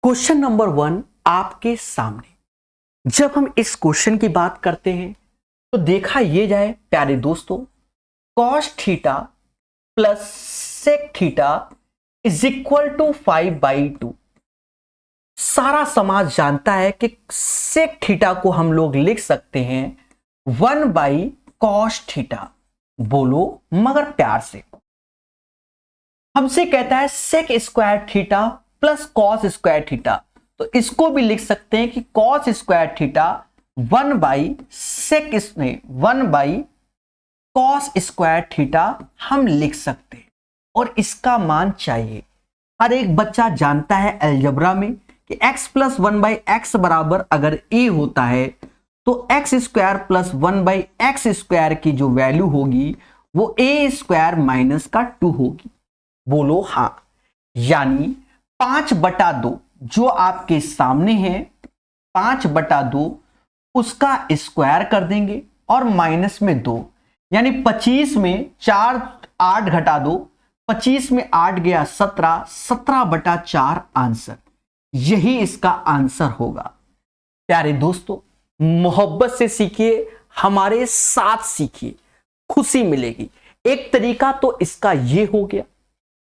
Question number 1 आपके सामने। जब हम इस क्वेश्चन की बात करते हैं तो देखा ये जाए प्यारे दोस्तों, cos theta plus sec theta is equal to 5/2। सारा समाज जानता है कि sec थीटा को हम लोग लिख सकते हैं 1/cos थीटा। बोलो मगर प्यार से। हमसे कहता है sec square theta plus cos square theta, तो इसको भी लिख सकते हैं कि cos square theta 1/cos square theta हम लिख सकते हैं। और इसका मान चाहिए। हर एक बच्चा जानता है अलजेब्रा में कि x प्लस 1/x बराबर अगर a होता है तो x square plus 1/x square की जो वैल्यू होगी वो a स्क्वायर माइनस का 2 होगी। बोलो हाँ। यानी 5/2 जो आपके सामने है 5/2 उसका स्क्वायर कर देंगे और माइनस में 2, यानी 25 में 4 8 घटा दो, 25 में 8 गया 17, 17/4 आंसर। यही इसका आंसर होगा। प्यारे दोस्तों, मोहब्बत से सीखिए, हमारे साथ सीखिए, खुशी मिलेगी। एक तरीका तो इसका ये हो गया।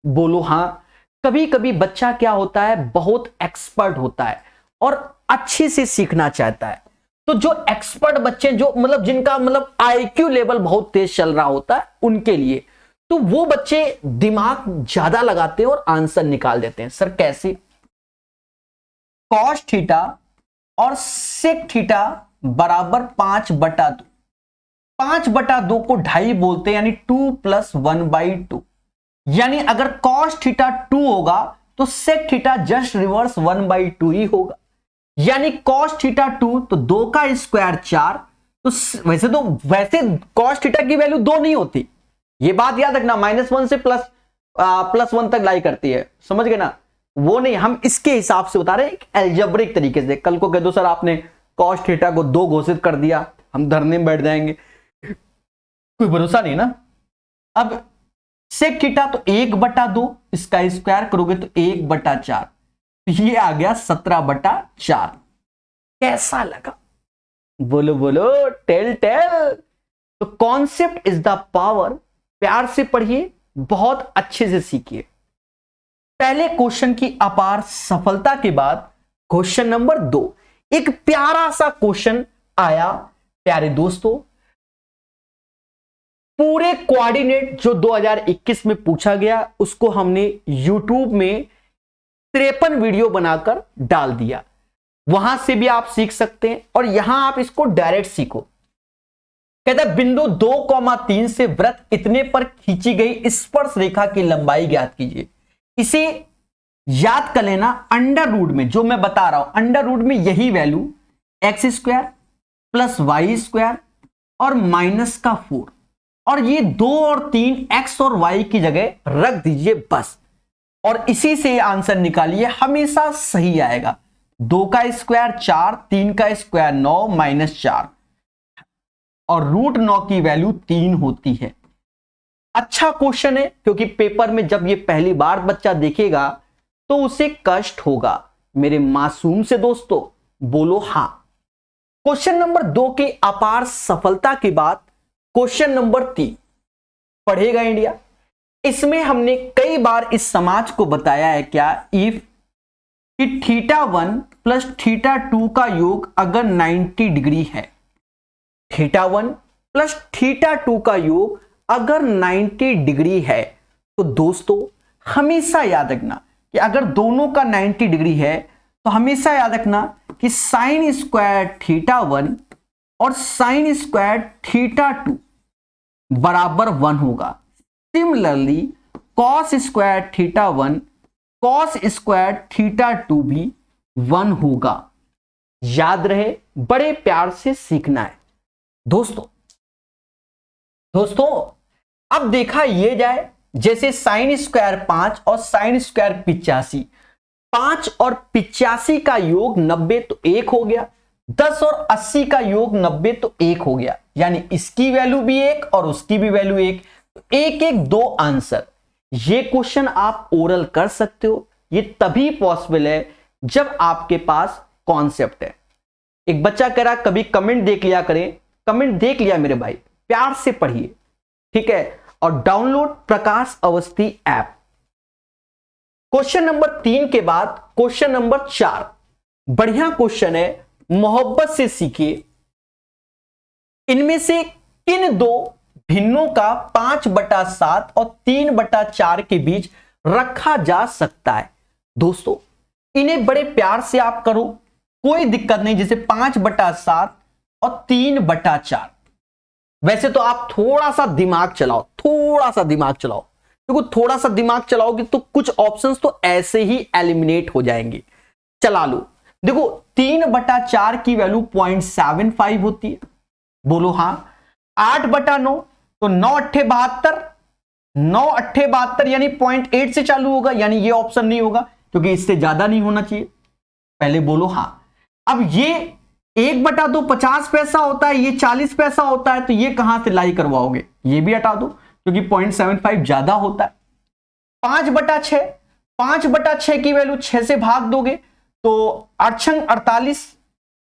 बोलो हाँ। कभी कभी बच्चा क्या होता है, बहुत एक्सपर्ट होता है और अच्छे से सीखना चाहता है। तो जो एक्सपर्ट बच्चे, जो जिनका आईक्यू लेवल बहुत तेज चल रहा होता है, उनके लिए तो वो बच्चे दिमाग ज्यादा लगाते हैं और आंसर निकाल देते हैं। सर कैसे? cos थीटा और sec थीटा बराबर 5/2। 5/2 को 2.5 बोलते हैं, यानी 2 प्लस 1/2। यानी अगर cos थीटा 2 होगा तो sec थीटा जस्ट रिवर्स 1/2 ही होगा। यानी cos थीटा 2 तो 2 का स्क्वायर 4। तो वैसे cos थीटा की वैल्यू 2 नहीं होती, ये बात याद रखना। -1 से +1 तक लाई करती है, समझ गए ना? वो नहीं, हम इसके हिसाब से बता रहे हैं अलजेब्रिक तरीके से। कल को कह दो सर आपने cos थीटा को 2 घोषित कर दिया, हम धरने में बैठ जाएंगे, कोई भरोसा नहीं ना। अब sec थीटा तो 1/2, इसका स्क्वायर करोगे तो 1/4, ये आ गया 17/4। कैसा लगा? बोलो बोलो, टेल। तो कॉन्सेप्ट इज द पावर। प्यार से पढ़िए, बहुत अच्छे से सीखिए। पहले क्वेश्चन की अपार सफलता के बाद क्वेश्चन नंबर 2, एक प्यारा सा क्वेश्चन आया प्यारे दोस्तों। पूरे कोऑर्डिनेट जो 2021 में पूछा गया उसको हमने YouTube में 53 वीडियो बनाकर डाल दिया। वहां से भी आप सीख सकते हैं और यहां आप इसको डायरेक्ट सीखो। कहता है बिंदु 2,3 से वृत्त इतने पर खींची गई स्पर्श रेखा की लंबाई ज्ञात कीजिए। इसे याद कर लेना अंडर रूट में, जो मैं बता रहा हूं अंडर रूट में यही वैल्यू x² प्लस y² और -4, और ये 2 और 3 x और y की जगह रख दीजिए बस। और इसी से आंसर निकालिए, हमेशा सही आएगा। 2 का स्क्वायर 4, 3 का स्क्वायर 9 -4, और √9 की वैल्यू 3 होती है। अच्छा क्वेश्चन है, क्योंकि पेपर में जब ये पहली बार बच्चा देखेगा तो उसे कष्ट होगा। मेरे मासूम से दोस्तों बोलो हाँ। क्वेश्चन नंबर 2 की अपार सफलता के बाद क्वेश्चन नंबर 3 पढ़ेगा इंडिया। इसमें हमने कई बार इस समाज को बताया है क्या, इफ कि θ1 प्लस θ2 का योग अगर 90 डिग्री है, θ1 प्लस θ2 का योग अगर 90 डिग्री है, तो दोस्तों हमेशा याद रखना कि अगर दोनों का 90 डिग्री है तो हमेशा याद रखना कि sin स्क्वायर θ1 और sin स्क्वायर θ2 बराबर 1 होगा। Similarly cos square θ1 cos square θ2 भी 1 होगा। याद रहे, बड़े प्यार से सीखना है दोस्तों। अब देखा ये जाए, जैसे sin स्क्वायर 5 और sin स्क्वायर 85, 5 और 85 का योग 90 तो 1 हो गया, 10 और 80 का योग 90 तो 1 हो गया, यानी इसकी वैल्यू भी 1 और उसकी भी वैल्यू 1, तो 1 1 2 आंसर। ये क्वेश्चन आप ओरल कर सकते हो। ये तभी पॉसिबल है जब आपके पास कॉन्सेप्ट है। एक बच्चा कह रहा कभी कमेंट देख लिया करें, कमेंट देख लिया मेरे भाई, प्यार से पढ़िए, ठीक है, और डाउनलोड प्रकाश अवस्थी ऐप। क्वेश्चन नंबर 3 के बाद क्वेश्चन नंबर 4 बढ़िया क्वेश्चन है, मोहब्बत से सीखिए। इनमें से किन दो भिन्नों का 5/7 और 3/4 के बीच रखा जा सकता है? दोस्तों इन्हें बड़े प्यार से आप करो, कोई दिक्कत नहीं, जैसे 5/7 और 3/4। वैसे तो आप थोड़ा सा दिमाग चलाओ, थोड़ा सा दिमाग चलाओ, क्योंकि थोड़ा सा दिमाग चलाओगे तो कुछ ऑप्शंस तो ऐसे ही एलिमिनेट हो जाएंगे। चला लो, देखो 3/4 की वैल्यू 0.75 होती है, बोलो हां। 8/9 तो 9×8 = 9×8 यानी 0.8 से चालू होगा, यानी ये ऑप्शन नहीं होगा क्योंकि इससे ज्यादा नहीं होना चाहिए, पहले बोलो हां। अब ये 1/2 50 पैसा होता है, ये 40 पैसा होता है, तो ये कहां से लाई करवाओगे? ये भी हटा दो क्योंकि 0.75 ज्यादा होता है। 5/6, 5/6 की वैल्यू 6 से भाग दोगे तो 8×48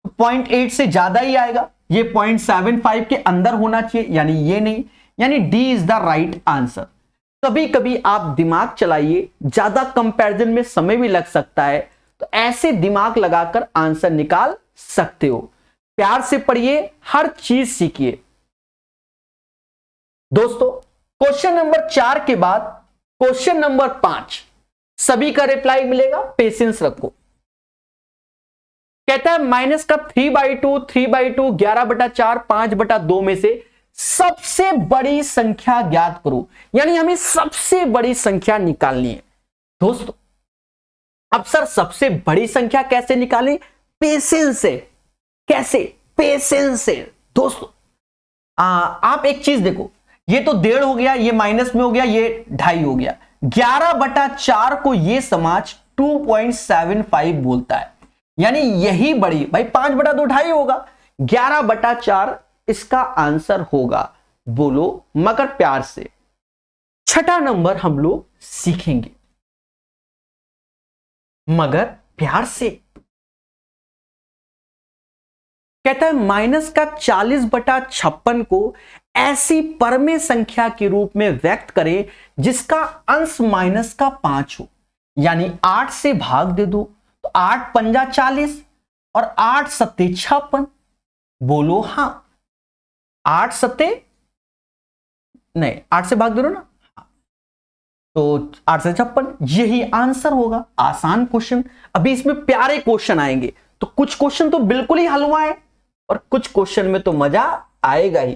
0.8 से ज्यादा ही आएगा, ये 0.75 के अंदर होना चाहिए, यानी ये नहीं, यानी D is the right answer. कभी कभी आप दिमाग चलाइए, ज्यादा कंपैरिजन में समय भी लग सकता है, तो ऐसे दिमाग लगाकर आंसर निकाल सकते हो। प्यार से पढ़िए, हर चीज सीखिए। दोस्तों क्वेश्चन नंबर 4 के बाद क्वेश्चन नंबर 5 सभी का रिप्लाई मिलेगा, पेशेंस रखो। कहता है माइनस का 3/2, 3/2, 11/4, 5/2 में से सबसे बड़ी संख्या ज्ञात करो, यानी हमें सबसे बड़ी संख्या निकालनी है। दोस्तों अब सर सबसे बड़ी संख्या कैसे निकालें? पेशेंस से। कैसे? पेशेंस से। दोस्तों आप एक चीज देखो, ये तो 1.5 हो गया, ये माइनस में हो गया, ये 2.5 हो गया। 11/4 को ये समाज 2.75 बोलता है, यानी यही बड़ी, भाई 5/2 2.5 होगा, 11/4 इसका आंसर होगा। बोलो मगर प्यार से। छठा नंबर हम लोग सीखेंगे, मगर प्यार से। कहता है माइनस का 40/56 को ऐसी परमेय संख्या के रूप में व्यक्त करें जिसका अंश माइनस का 5 हो, यानी 8 से भाग दे दो तो 8×5 = 40 और 8×7 = 56। बोलो हां। 8×7 नहीं, 8 से भाग दे दो ना, तो 8 से 56, यही आंसर होगा। आसान क्वेश्चन। अभी इसमें प्यारे क्वेश्चन आएंगे, तो कुछ क्वेश्चन तो बिल्कुल ही हलवा है और कुछ क्वेश्चन में तो मजा आएगा ही।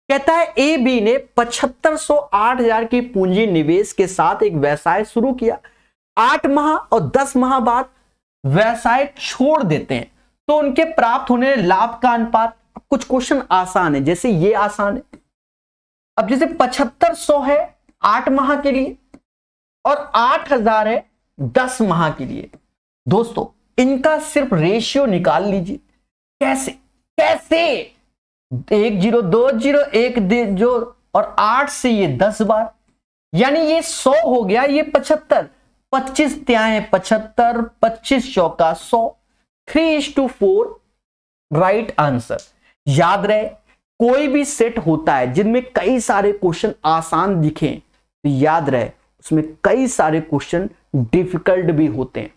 कहता है ए बी ने 7500 8,000 की पूंजी निवेश के साथ एक व्यवसाय शुरू किया। 8 माह और 10 माह बाद व्यवसाय छोड़ देते हैं तो उनके प्राप्त होने लाभ का अनुपात। कुछ क्वेश्चन आसान है, जैसे ये आसान है। अब जैसे 7500 है 8 माह के लिए और 8000 है 10 माह के लिए। दोस्तों इनका सिर्फ रेशियो निकाल लीजिए। कैसे? कैसे? 1 0 2 0 1 जोड़ और 8 से ये 10 बार, यानी ये 100 हो गया, ये 75, 25 त्याएं 75, 25 चौका 100, 3:4 राइट आंसर। याद रहे कोई भी सेट होता है जिनमें कई सारे क्वेश्चन आसान दिखें तो याद रहे उसमें कई सारे क्वेश्चन डिफिकल्ट भी होते हैं,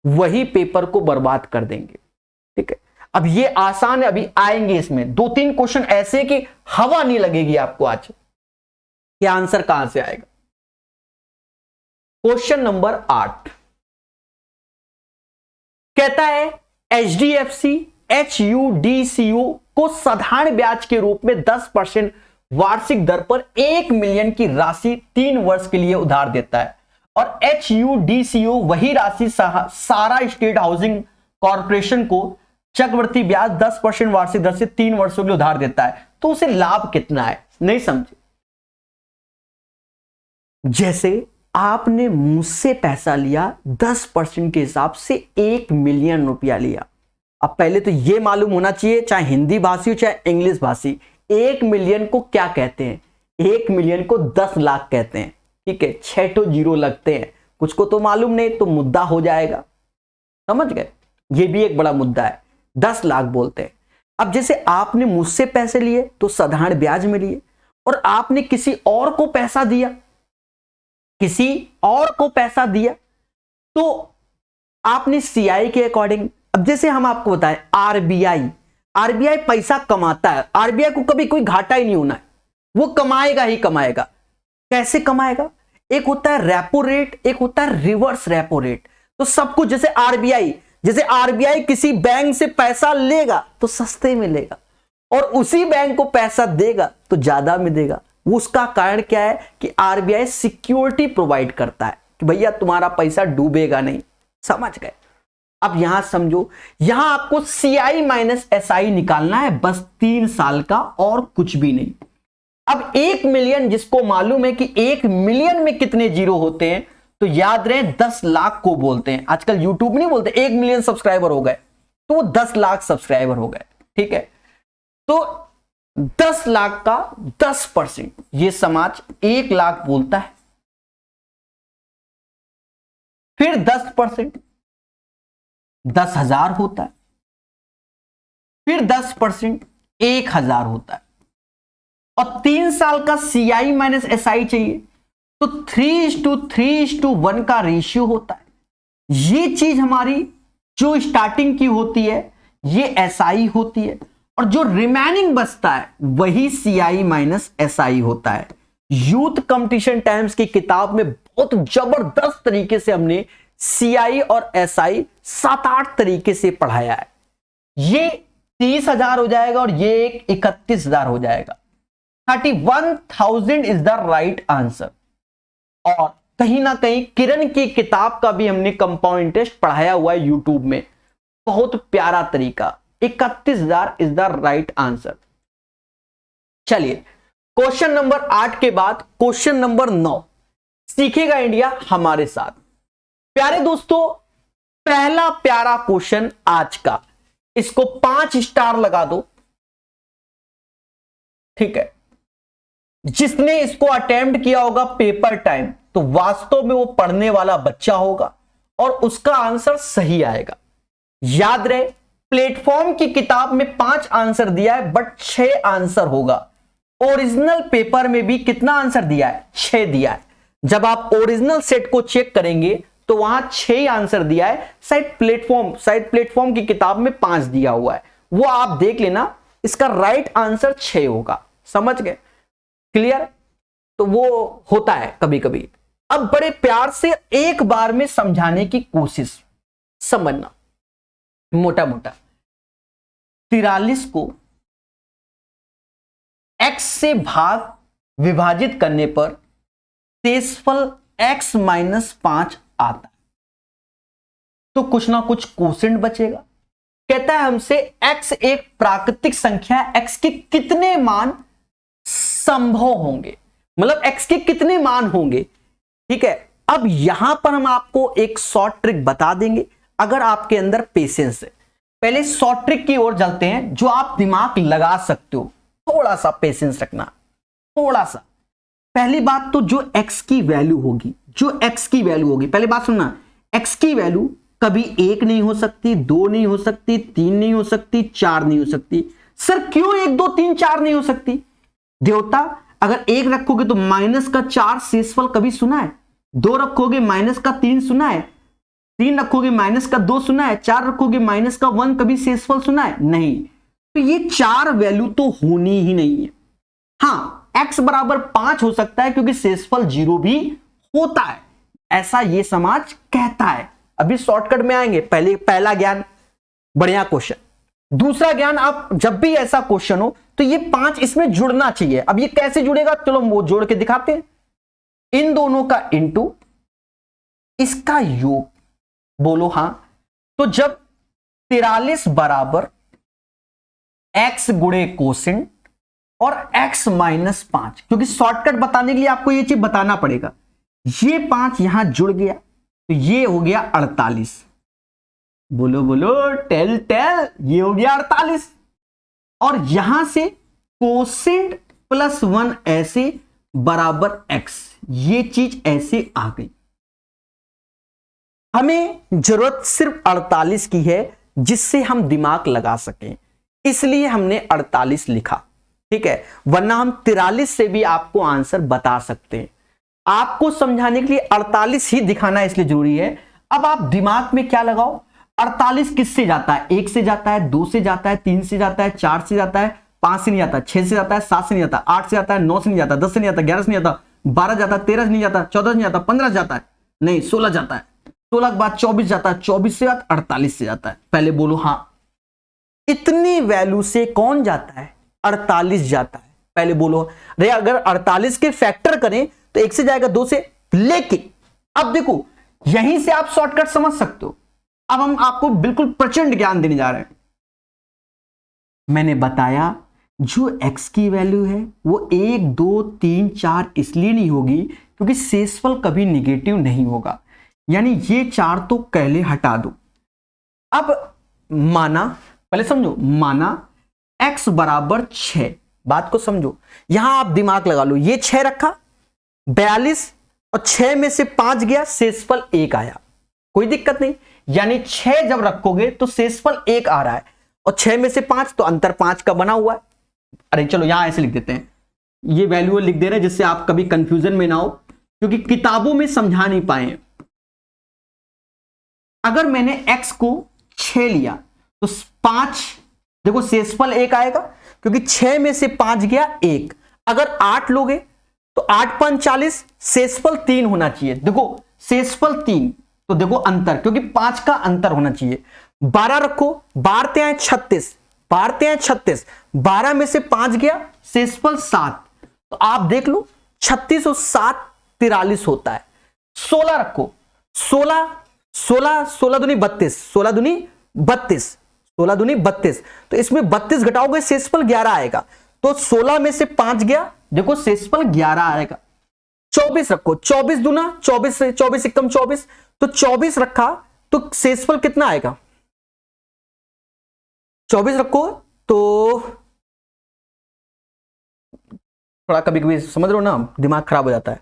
वही पेपर को बर्बाद कर देंगे। ठीक है, अब ये आसान है, अभी आएंगे इसमें 2-3 क्वेश्चन ऐसे कि हवा नहीं लगेगी आपको आज कि आंसर कहां से आएगा। क्वेश्चन नंबर 8 कहता है HDFC HUDCO को साधारण ब्याज के रूप में 10% वार्षिक दर पर 1 मिलियन की राशि 3 वर्ष के लिए उधार देता है और HUDCO वही राशि सारा स्टेट हाउसिंग कॉर्पोरेशन को चक्रवृद्धि ब्याज 10% वार्षिक दर से 3 वर्षों के लिए उधार देता है, तो उसे लाभ कितना है? नहीं समझे? जैसे आपने मुझसे पैसा लिया 10% के हिसाब से 1 मिलियन रुपया लिया। अब पहले तो यह मालूम होना चाहिए, चाहे हिंदी भाषी हो चाहे इंग्लिश भाषी, 1 मिलियन को क्या कहते हैं? 1 मिलियन को 10 लाख कहते हैं। ठीक है, 6 तो जीरो लगते हैं, कुछ को तो मालूम नहीं तो मुद्दा हो जाएगा। समझ गए? ये भी एक बड़ा मुद्दा है, 10 लाख बोलते हैं। अब जैसे आपने मुझसे पैसे लिए तो साधारण ब्याज में लिए, और आपने किसी और को पैसा दिया, किसी और को पैसा दिया तो आपने सीआई के अकॉर्डिंग, अब जैसे हम आपको बताएं आरबीआई पैसा कमाता है, आरबीआई को कभी कोई घाटा ही नहीं होना है, वो कमाएगा ही कमाएगा। कैसे कमाएगा? एक होता है रेपो रेट, एक होता है रिवर्स रेपो रेट। तो सब कुछ जैसे आरबीआई किसी बैंक से पैसा लेगा तो सस्ते में लेगा, और उसी बैंक को पैसा देगा तो ज्यादा में देगा। उसका कारण क्या है कि आरबीआई सिक्योरिटी प्रोवाइड करता है कि भैया तुम्हारा पैसा डूबेगा नहीं। समझ गए? अब यहां समझो, यहां आपको सीआई माइनस एसआई निकालना है, बस 3 साल का, और कुछ भी नहीं। अब 1 मिलियन, जिसको मालूम है कि 1 मिलियन में कितने जीरो होते हैं, तो याद रहे 10 लाख को बोलते हैं। आजकल यूट्यूब नहीं बोलते 1 मिलियन सब्सक्राइबर हो गए, तो वो 10 लाख सब्सक्राइबर हो गए। ठीक है, तो 10 लाख का 10%, ये समाज 1 लाख बोलता है। फिर 10% 10,000 होता है, फिर 10% 1,000 होता है, और 3 साल का सीआई माइनस एसआई चाहिए तो 3:3:1 का रेशियो होता है। ये चीज हमारी जो स्टार्टिंग की होती है ये एसआई होती है, और जो रिमेनिंग बचता है वही सीआई माइनस एसआई होता है। यूथ कंपटीशन टाइम्स की किताब में बहुत जबरदस्त तरीके से हमने सीआई और एसआई 7-8 तरीके से पढ़ाया है। ये 30,000 हो जाएगा और ये एक 31,000 हो जाएगा। 31,000 इज द राइट आंसर। और कहीं ना कहीं किरण की किताब का भी हमने कंपाउंड इंटरेस्ट पढ़ाया हुआ है यूट्यूब में, बहुत प्यारा तरीका। 31,000 इज द राइट आंसर। चलिए क्वेश्चन नंबर 8 के बाद क्वेश्चन नंबर 9, सीखेगा इंडिया हमारे साथ। प्यारे दोस्तों, पहला प्यारा क्वेश्चन आज का, इसको 5 स्टार लगा दो। ठीक है, जिसने इसको अटेम्प्ट किया होगा पेपर टाइम, तो वास्तव में वो पढ़ने वाला बच्चा होगा और उसका आंसर सही आएगा। याद रहे, प्लेटफॉर्म की किताब में 5 आंसर दिया है, बट 6 आंसर होगा। ओरिजिनल पेपर में भी कितना आंसर दिया है? 6 दिया है। जब आप ओरिजिनल सेट को चेक करेंगे तो वहां 6 आंसर दिया है। शायद प्लेटफॉर्म की किताब में 5 दिया हुआ है, वो आप देख लेना। इसका राइट आंसर 6 होगा। समझ गए? क्लियर? तो वो होता है कभी कभी। अब बड़े प्यार से एक बार में समझाने की कोशिश, समझना मोटा मोटा। 43 को x से विभाजित करने पर शेषफल x माइनस 5 आता है, तो कुछ ना कुछ कोसेंट बचेगा। कहता है हमसे x एक प्राकृतिक संख्या है, x के कितने मान संभव होंगे, मतलब x के कितने मान होंगे। ठीक है, अब यहां पर हम आपको एक शॉर्ट ट्रिक बता देंगे, अगर आपके अंदर पेशेंस है। पहले शॉर्ट ट्रिक की ओर चलते हैं, जो आप दिमाग लगा सकते हो। थोड़ा सा पेशेंस रखना, थोड़ा सा। पहली बात तो जो x की वैल्यू होगी, पहले बात सुनना, x की वैल्यू कभी 1 नहीं हो सकती, 2 नहीं हो सकती, 3 नहीं हो सकती, 4 नहीं हो सकती। सर क्यों 1, 2, 3, 4 नहीं हो सकती? देवता, अगर 1 रखोगे तो माइनस का 4 शेषफल कभी सुना है? 2 रखोगे माइनस का 3 सुना है? 3 रखोगे माइनस का 2 सुना है? 4 रखोगे माइनस का 1 कभी शेषफल सुना है? नहीं। तो ये 4 वैल्यू तो होनी ही नहीं है। हाँ, x बराबर 5 हो सकता है क्योंकि शेषफल 0 भी होता है, ऐसा ये समाज कहता है। अभी शॉर्टकट में आएंगे। पहला ज्ञान, बढ़िया क्वेश्चन। दूसरा ज्ञान, आप जब भी ऐसा क्वेश्चन हो तो ये 5 इसमें जुड़ना चाहिए। अब ये कैसे जुड़ेगा, चलो वो जोड़ के दिखाते हैं। इन दोनों का इंटू इसका योग, बोलो हां। तो जब 43 बराबर x गुणे कोसेंट और x माइनस 5, क्योंकि शॉर्टकट बताने के लिए आपको ये चीज बताना पड़ेगा। ये 5 यहां जुड़ गया तो ये हो गया 48। बोलो बोलो, टेल, ये हो गया 48। और यहां से कोसेंट प्लस 1 ऐसे बराबर x, ये चीज ऐसे आ गई। हमें जरूरत सिर्फ 48 की है जिससे हम दिमाग लगा सकें, इसलिए हमने 48 लिखा, ठीक है। वरना हम 43 से भी आपको आंसर बता सकते हैं। आपको समझाने के लिए 48 ही दिखाना इसलिए जरूरी है। अब आप दिमाग में क्या लगाओ, 48 किससे जाता है? 1 से जाता है, 2 से जाता है, 3 से जाता है, 4 से जाता है, 5 से नहीं जाता, 6 से जाता है, 7 से नहीं जाता, 8 से जाता है, 9 से नहीं जाता, 10 से नहीं जाता, 11 से नहीं जाता, 12 जाता है, 13 से नहीं जाता, 14 से नहीं जाता, 15 से जाता है, नहीं 16 जाता है, 16 के बाद 24 जाता है, 24 से बाद 48 से जाता है। पहले बोलो हाँ। इतनी वैल्यू से कौन जाता है? 48 जाता है। पहले बोलो अरे अगर 48 के फैक्टर करें तो 1 से जाएगा, 2 से, लेकिन अब देखो यहीं से आप शॉर्टकट समझ सकते हो। अब हम आपको बिल्कुल प्रचंड ज्ञान देने जा रहे हैं। मैंने बताया जो x की वैल्यू है वो 1 2 3 4 इसलिए नहीं होगी क्योंकि शेषफल कभी निगेटिव नहीं होगा, यानी ये 4 तो पहले हटा दो। अब माना, पहले समझो, माना x बराबर 6, बात को समझो, यहां आप दिमाग लगा लो, ये 6 रखा, 42 और 6 में से 5 गया, शेषफल 1 आया, कोई दिक्कत नहीं। यानी 6 जब रखोगे तो शेषफल 1 आ रहा है और 6 में से 5 तो अंतर 5 का बना हुआ है। अरे चलो यहां ऐसे लिख देते हैं, ये वैल्यू लिख दे रहे हैं जिससे आप कभी कंफ्यूजन में ना हो, क्योंकि किताबों में समझा नहीं पाए। अगर मैंने x को 6 लिया तो 5, देखो शेषफल 1 आएगा क्योंकि 6 में से 5 गया 1। अगर 8 लोगे तो 8 5 40, शेषफल 3 होना चाहिए। देखो शेषफल 3 तो देखो अंतर, क्योंकि 5 का अंतर होना चाहिए। 12 रखो, 12 हैं 36, 12 हैं 36, 12 में से 5 गया, शेषफल 7, तो आप देख लो 36 और 7 43 होता है। 16 रखो, 16 दूनी 32, 16 दूनी 32, 16 दूनी 32, तो इसमें 32 घटाओगे शेषफल 11 आएगा, तो 16 में से 5 गया, देखो शेषफल 11 आएगा। 24 रखो, 24 दूना 24 से 24 एकम 24, तो 24 रखा तो शेषफल कितना आएगा? 24 रखो तो थोड़ा कभी कभी समझ रहे हो ना, दिमाग खराब हो जाता है।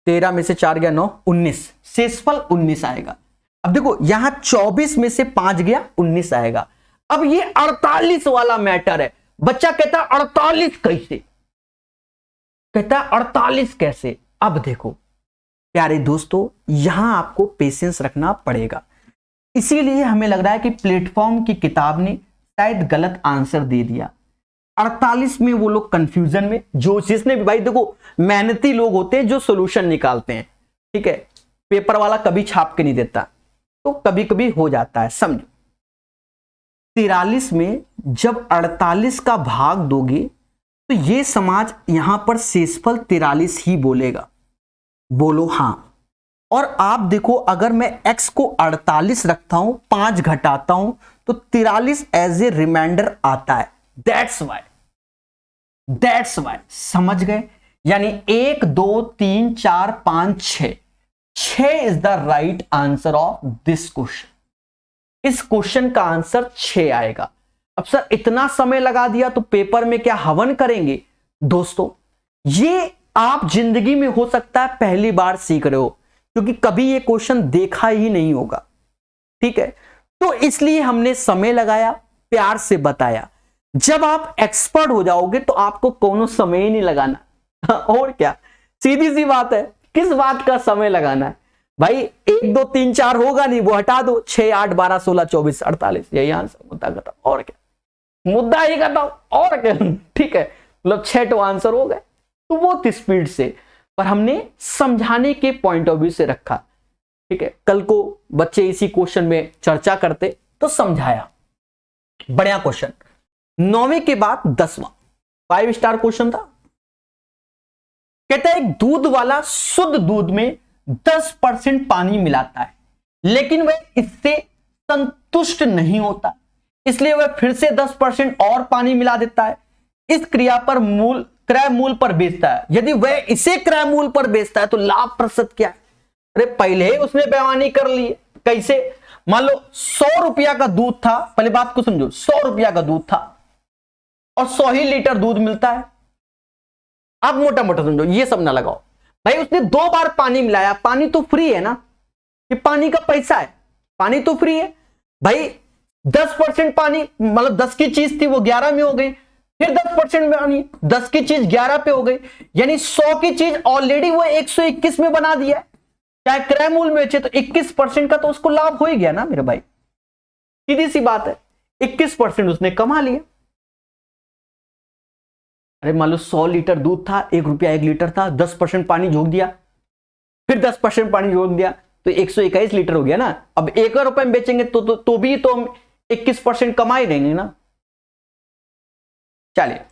13 में से 4 गया 9, 19, शेषफल 19 आएगा। अब देखो यहां 24 में से 5 गया 19 आएगा। अब ये 48 वाला मैटर है। बच्चा कहता 48 कैसे, कहता 48 कैसे? अब देखो प्यारे दोस्तों, यहां आपको पेशेंस रखना पड़ेगा, इसीलिए हमें लग रहा है कि प्लेटफॉर्म की किताब ने शायद गलत आंसर दे दिया। 48 में वो लोग कंफ्यूजन में, जो जिसने भी, भाई देखो मेहनती लोग होते हैं जो सॉल्यूशन निकालते हैं, ठीक है, पेपर वाला कभी छाप के नहीं देता, तो कभी कभी हो जाता है, समझो। 43 में जब 48 का भाग दोगे तो ये समाज यहां पर शेषफल 43 ही बोलेगा, बोलो हां। और आप देखो अगर मैं x को 48 रखता हूं, 5 घटाता हूं तो 43 एज ए रिमाइंडर आता है। दैट्स वाई, समझ गए? यानी 1 2 3 4 5 6 is the right answer of this question. इस क्वेश्चन का आंसर 6 आएगा। अब सर इतना समय लगा दिया तो पेपर में क्या हवन करेंगे? दोस्तों ये आप जिंदगी में हो सकता है पहली बार सीख रहे हो, क्योंकि कभी ये क्वेश्चन देखा ही नहीं होगा, ठीक है, तो इसलिए हमने समय लगाया, प्यार से बताया। जब आप एक्सपर्ट हो जाओगे तो आपको कोनो समय ही नहीं लगाना और क्या, सीधी सी बात है, किस बात का समय लगाना है भाई? 1 2 3 4 होगा नहीं, वो हटा दो, 6 8 12 16 24 48, यही आंसर, मुद्दा खत्म। और क्या, मुद्दा ही खत्म, और क्या, ठीक है, मतलब 6 तो आंसर हो गए। तो वो स्पीड से, पर हमने समझाने के पॉइंट ऑफ व्यू से रखा, ठीक है। कल को बच्चे इसी क्वेश्चन में चर्चा करते तो समझाया। बढ़िया क्वेश्चन। 9वीं के बाद 10वां 5 स्टार क्वेश्चन था। कहता है एक दूध वाला शुद्ध दूध में 10% पानी मिलाता है, लेकिन वह इससे संतुष्ट नहीं होता, इसलिए वह फिर से 10% और पानी मिला देता है। इस क्रिया पर क्रय मूल्य पर बेचता है। यदि वह इसे क्रय मूल्य पर बेचता है तो लाभ प्रतिशत क्या है? अरे पहले ही उसने बेईमानी कर ली है। कैसे? मान लो 100 रुपया का दूध था, पहले बात को समझो, 100 रुपया का दूध था और 100 ही लीटर दूध मिलता है। अब मोटा मोटा समझो, ये सब ना लगाओ भाई, उसने 2 बार पानी मिलाया, पानी तो फ्री है ना, कि पानी का पैसा है, पानी तो फ्री है भाई। 10% पानी, मतलब 10 की चीज थी वो 11 में हो गई, फिर 10% पानी, 10 की चीज 11 पे हो गई, यानी 100 की चीज ऑलरेडी वो 121 में बना दिया है। चाहे क्रय मूल्य में बेचे तो 21% का तो उसको लाभ हो ही गया ना मेरे भाई, सीधी सी बात है, 21% उसने कमा लिया। अरे मान लो 100 लीटर दूध था, 1 रुपया 1 लीटर था, 10% पानी झोंक दिया, फिर 10% पानी झोंक दिया तो 121 लीटर हो गया ना। अब 1 रुपए में बेचेंगे तो भी तो हम 21% कमा ही देंगे ना। चलिए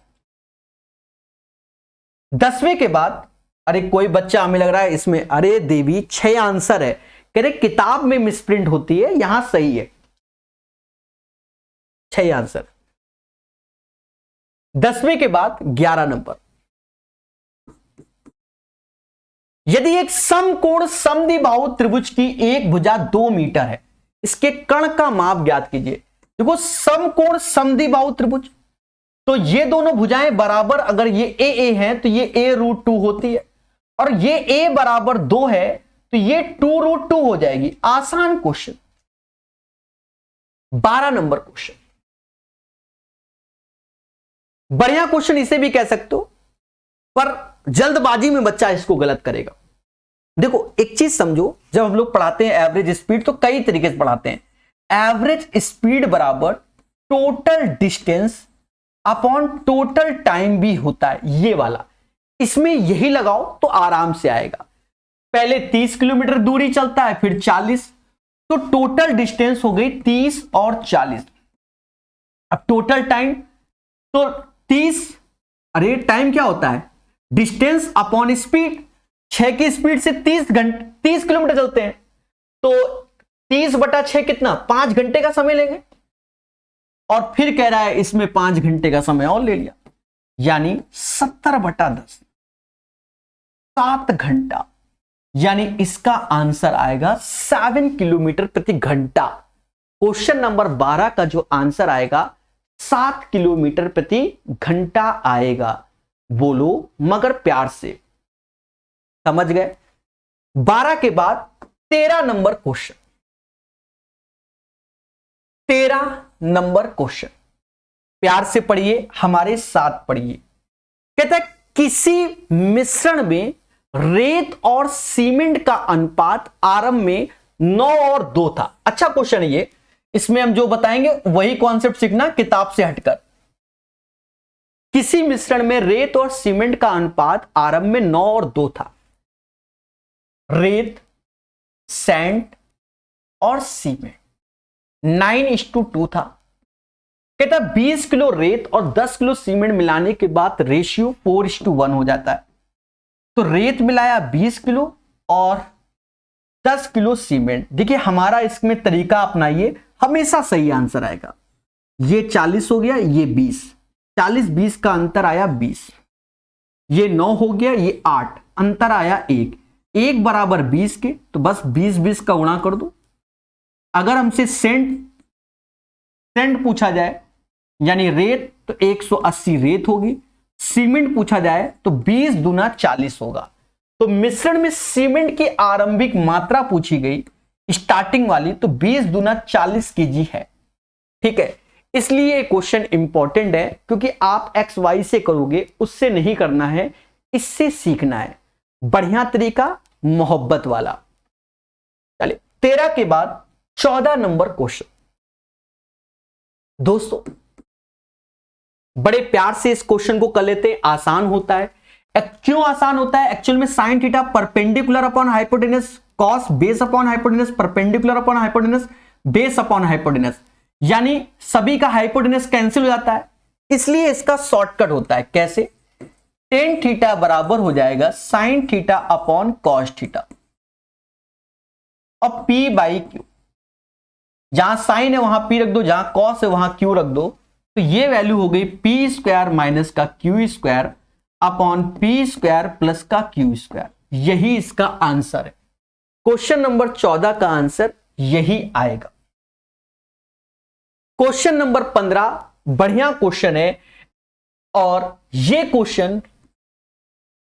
10वें के बाद, अरे कोई बच्चा हमें लग रहा है इसमें, अरे देवी 6 आंसर है, कह रहे किताब में मिसप्रिंट होती है, यहां सही है 6 आंसर। 10वें के बाद 11 नंबर, यदि एक समकोण समद्विबाहु त्रिभुज की एक भुजा 2 मीटर है, इसके कर्ण का माप ज्ञात कीजिए। देखो समकोण समद्विबाहु त्रिभुज, तो ये दोनों भुजाएं बराबर, अगर ये ए है तो ये a√2 होती है, और ये a बराबर 2 है तो ये 2√2 हो जाएगी। आसान क्वेश्चन। 12 नंबर क्वेश्चन, बढ़िया क्वेश्चन इसे भी कह सकते हो, पर जल्दबाजी में बच्चा इसको गलत करेगा। देखो एक चीज समझो, जब हम लोग पढ़ाते हैं एवरेज स्पीड तो कई तरीके से पढ़ाते हैं। एवरेज स्पीड बराबर total distance upon total time भी होता है, ये वाला, इसमें यही लगाओ तो आराम से आएगा। पहले 30 किलोमीटर दूरी चलता है, फिर 40, तो टोटल डिस्टेंस हो गई 30 और 40। अब टोटल टाइम तो 30, अरे टाइम क्या होता है, डिस्टेंस अपॉन स्पीड। 6 की स्पीड से 30 किलोमीटर चलते हैं, तो 30/6 कितना, 5 घंटे का समय लेंगे, और फिर कह रहा है इसमें 5 घंटे का समय और ले लिया, यानी 70/10, 7 घंटा, यानी इसका आंसर आएगा 7 किलोमीटर प्रति घंटा। क्वेश्चन नंबर 12 का जो आंसर आएगा 7 किलोमीटर प्रति घंटा आएगा। बोलो मगर प्यार से, समझ गए। 12 के बाद 13 नंबर क्वेश्चन, 13 नंबर क्वेश्चन, प्यार से पढ़िए, हमारे साथ पढ़िए। कहता है किसी मिश्रण में रेत और सीमेंट का अनुपात आरंभ में 9 और 2 था। अच्छा क्वेश्चन है ये, इसमें हम जो बताएंगे वही कॉन्सेप्ट सीखना किताब से हटकर। किसी मिश्रण में रेत और सीमेंट का अनुपात आरंभ में 9 और 2 था। रेत, सैंड और सीमेंट 9:2 था। कहता 20 किलो रेत और 10 किलो सीमेंट मिलाने के बाद रेशियो 4:1 हो जाता है। तो रेत मिलाया 20 किलो और 10 किलो सीमेंट। देखिए हमारा इसमें तरीका अपनाइए, हमेशा सही आंसर आएगा। ये 40 हो गया, ये 20, 40-20 का अंतर आया 20, ये 9 हो गया, ये 8, अंतर आया 1 बराबर 20 के, तो बस 20-20 का गुणा कर दो। अगर हमसे सेंट पूछा जाए यानी रेत, तो 180 रेत होगी। सीमेंट पूछा जाए तो 20 दूना 40 होगा। तो मिश्रण में सीमेंट की आरंभिक मात्रा पूछी गई स्टार्टिंग वाली, तो 20 दूना 40 kg है। ठीक है, इसलिए क्वेश्चन इंपॉर्टेंट है, क्योंकि आप एक्स वाई से करोगे, उससे नहीं करना है, इससे सीखना है। बढ़िया तरीका, मोहब्बत वाला। चलिए 13 के बाद 14 नंबर क्वेश्चन। दोस्तों बड़े प्यार से इस क्वेश्चन को कर लेते हैं, आसान होता है। क्यों आसान होता है? एक्चुअल में sine theta perpendicular upon hypotenuse, cos base upon hypotenuse, perpendicular upon hypotenuse, base upon hypotenuse, यानी सभी का हाइपोटेनस कैंसिल हो जाता है, इसलिए इसका शॉर्टकट होता है। कैसे? टेन थीटा बराबर हो जाएगा sine theta upon cos theta, और पी बाई क्यू। जहां साइन है वहां पी रख दो, जहां कॉस है वहां क्यू रख दो, तो ये वैल्यू हो गई पी स्क्वायर माइनस का Q square upon P square plus का क्यू स्क्वायर। यही इसका आंसर है। क्वेश्चन नंबर 14 का आंसर यही आएगा। क्वेश्चन नंबर 15 बढ़िया क्वेश्चन है, और ये क्वेश्चन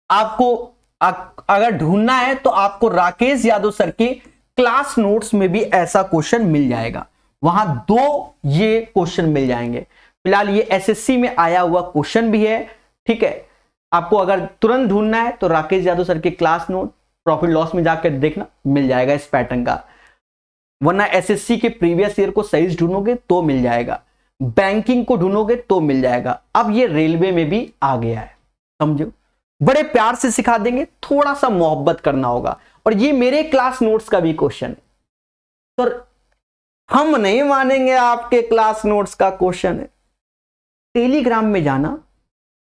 आपको अगर ढूंढना है तो आपको राकेश यादव सर की क्लास नोट्स में भी ऐसा क्वेश्चन मिल जाएगा, वहां 2 ये क्वेश्चन मिल जाएंगे। फिलहाल ये एसएससी में आया हुआ क्वेश्चन भी है, ठीक है। आपको अगर तुरंत ढूंढना है तो राकेश यादव सर के क्लास नोट प्रॉफिट लॉस में जाकर देखना, मिल जाएगा इस पैटर्न का। वरना एसएससी के प्रीवियस ईयर को सही ढूंढोगे तो मिल जाएगा, बैंकिंग को ढूंढोगे तो मिल जाएगा। अब ये रेलवे में भी आ गया है, समझो। बड़े प्यार से सिखा देंगे, थोड़ा सा मोहब्बत करना होगा। और ये मेरे क्लास नोट्स का भी क्वेश्चन है, तो हम नहीं मानेंगे आपके क्लास नोट्स का क्वेश्चन है। टेलीग्राम में जाना,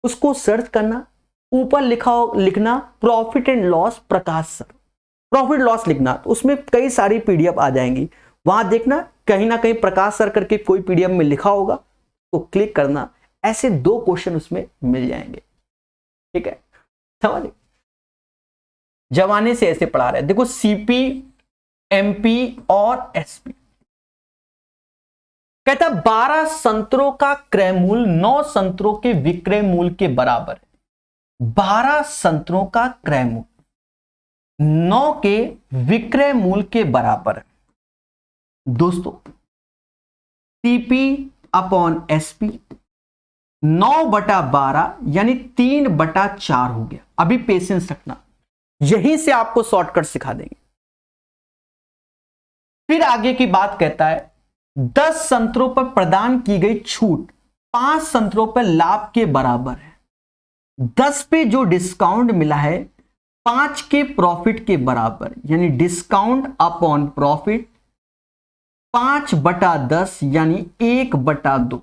उसको सर्च करना, ऊपर लिखना profit and loss Prakash sir, profit loss लिखना, तो उसमें कई सारी पीडीएफ आ जाएंगी। वहां देखना कहीं ना कहीं प्रकाश सर करके कोई पीडीएफ में लिखा होगा, तो क्लिक करना, ऐसे 2 क्वेश्चन उसमें मिल जाएंगे, ठीक है। समझ, जमाने से ऐसे पढ़ा रहे हैं। देखो सीपी, एमपी और एसपी कहता 12 संतरों का क्रय मूल्य 9 संतरों के विक्रय मूल्य के बराबर है। 12 संतरों का क्रय मूल्य 9 के विक्रय मूल्य के बराबर है। दोस्तों सीपी अपॉन एसपी 9/12 यानी 3/4 हो गया। अभी पेशेंस रखना, यहीं से आपको शॉर्टकट सिखा देंगे। फिर आगे की बात कहता है 10 संतरों पर प्रदान की गई छूट 5 संतरों पर लाभ के बराबर है। 10 पे जो डिस्काउंट मिला है 5 के प्रॉफिट के बराबर, यानी डिस्काउंट अपॉन प्रॉफिट 5/10 यानी 1/2।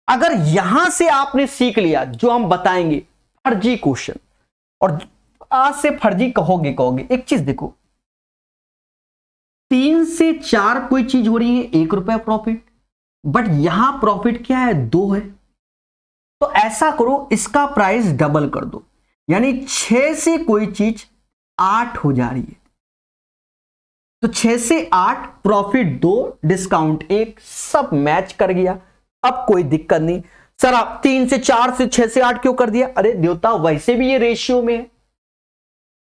अगर यहां से आपने सीख लिया जो हम बताएंगे फर्जी क्वेश्चन, और आज से फर्जी कहोगे। एक चीज देखो, 3 से 4 कोई चीज हो रही है 1 रुपया प्रॉफिट, बट यहां प्रॉफिट क्या है 2 है। तो ऐसा करो, इसका प्राइस डबल कर दो, यानी 6 से कोई चीज 8 हो जा रही है। तो 6 से 8 प्रॉफिट 2 डिस्काउंट 1, सब मैच कर गया। अब कोई दिक्कत नहीं। सर आप 3 से 4 से 6 से 8 क्यों कर दिया? अरे देवता वैसे भी ये रेशियो में है,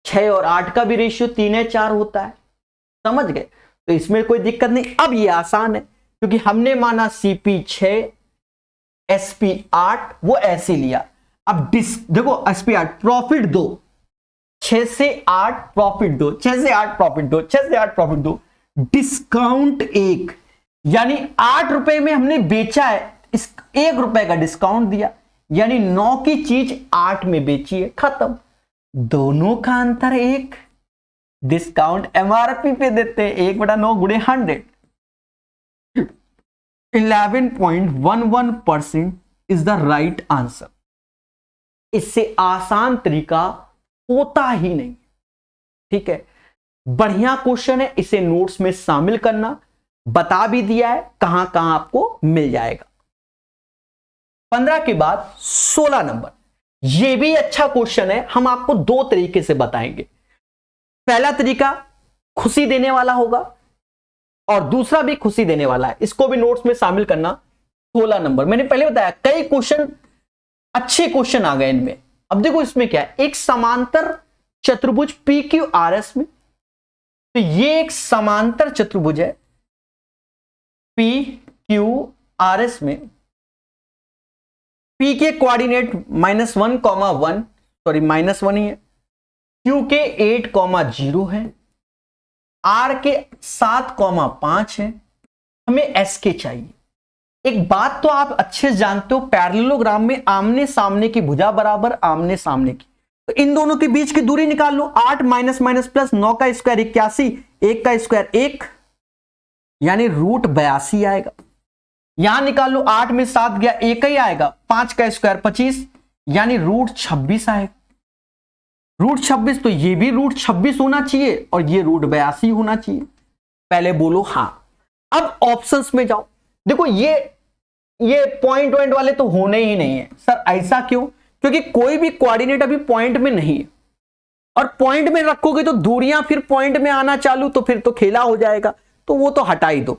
6 और 8 का भी रेशियो 3 है 4 होता है, समझ गए? तो इसमें कोई दिक्कत नहीं। अब ये आसान है क्योंकि हमने माना सीपी 6 एसपी 8, वो ऐसे लिया। अब देखो एसपी 8 प्रॉफिट 2, 6 से 8 प्रॉफिट 2, 6 से 8 प्रॉफिट 2, 6 से 8 प्रॉफिट 2, डिस्काउंट 1, यानी 8 रुपए में हमने बेचा है, इस 1 रुपए का डिस्काउंट दिया, यानी 9 की चीज 8 में बेची है, खत्म। दोनों का अंतर 1, डिस्काउंट एमआरपी पे देते हैं 1/9 गुणे 100, 11.11% इज द राइट आंसर। इससे आसान तरीका होता ही नहीं, ठीक है। बढ़िया क्वेश्चन है, इसे नोट्स में शामिल करना, बता भी दिया है कहां कहां आपको मिल जाएगा। 15 के बाद 16 नंबर, यह भी अच्छा क्वेश्चन है। हम आपको 2 तरीके से बताएंगे। पहला तरीका खुशी देने वाला होगा और दूसरा भी खुशी देने वाला है, इसको भी नोट्स में शामिल करना। 16 नंबर मैंने पहले बताया, कई क्वेश्चन अच्छे क्वेश्चन आ गए इनमें। अब देखो इसमें क्या है, एक समांतर चतुर्भुज पी क्यू आर एस में, तो ये एक समांतर चतुर्भुज है पी क्यू आर एस में। पी के कोऑर्डिनेट -1, सॉरी -1 ही है, क्यू के 8, 0 है, आर के 7, 5 है, हमें एस के चाहिए। एक बात तो आप अच्छे से जानते हो, पैरेललोग्राम में आमने सामने की भुजा बराबर आमने सामने की, तो इन दोनों के बीच की दूरी निकाल लो। 8 माइनस प्लस 9 का स्क्वायर 81, 1 का स्क्वायर 1, यानी √82 आएगा। यहां निकाल लो, 8 में 7 गया 1 ही आएगा, 5 का स्क्वायर 25, यानी √26 आएगा। √26, तो ये भी √26 होना चाहिए और ये √82 होना चाहिए। पहले बोलो हां। अब ऑप्शंस में जाओ, देखो ये पॉइंट वाले तो होने ही नहीं है। सर ऐसा क्यों? क्योंकि कोई भी कोऑर्डिनेट अभी पॉइंट में नहीं है, और पॉइंट में रखोगे तो दूरियां फिर पॉइंट में आना चालू, तो फिर तो खेला हो जाएगा, तो वो तो हटा ही दो।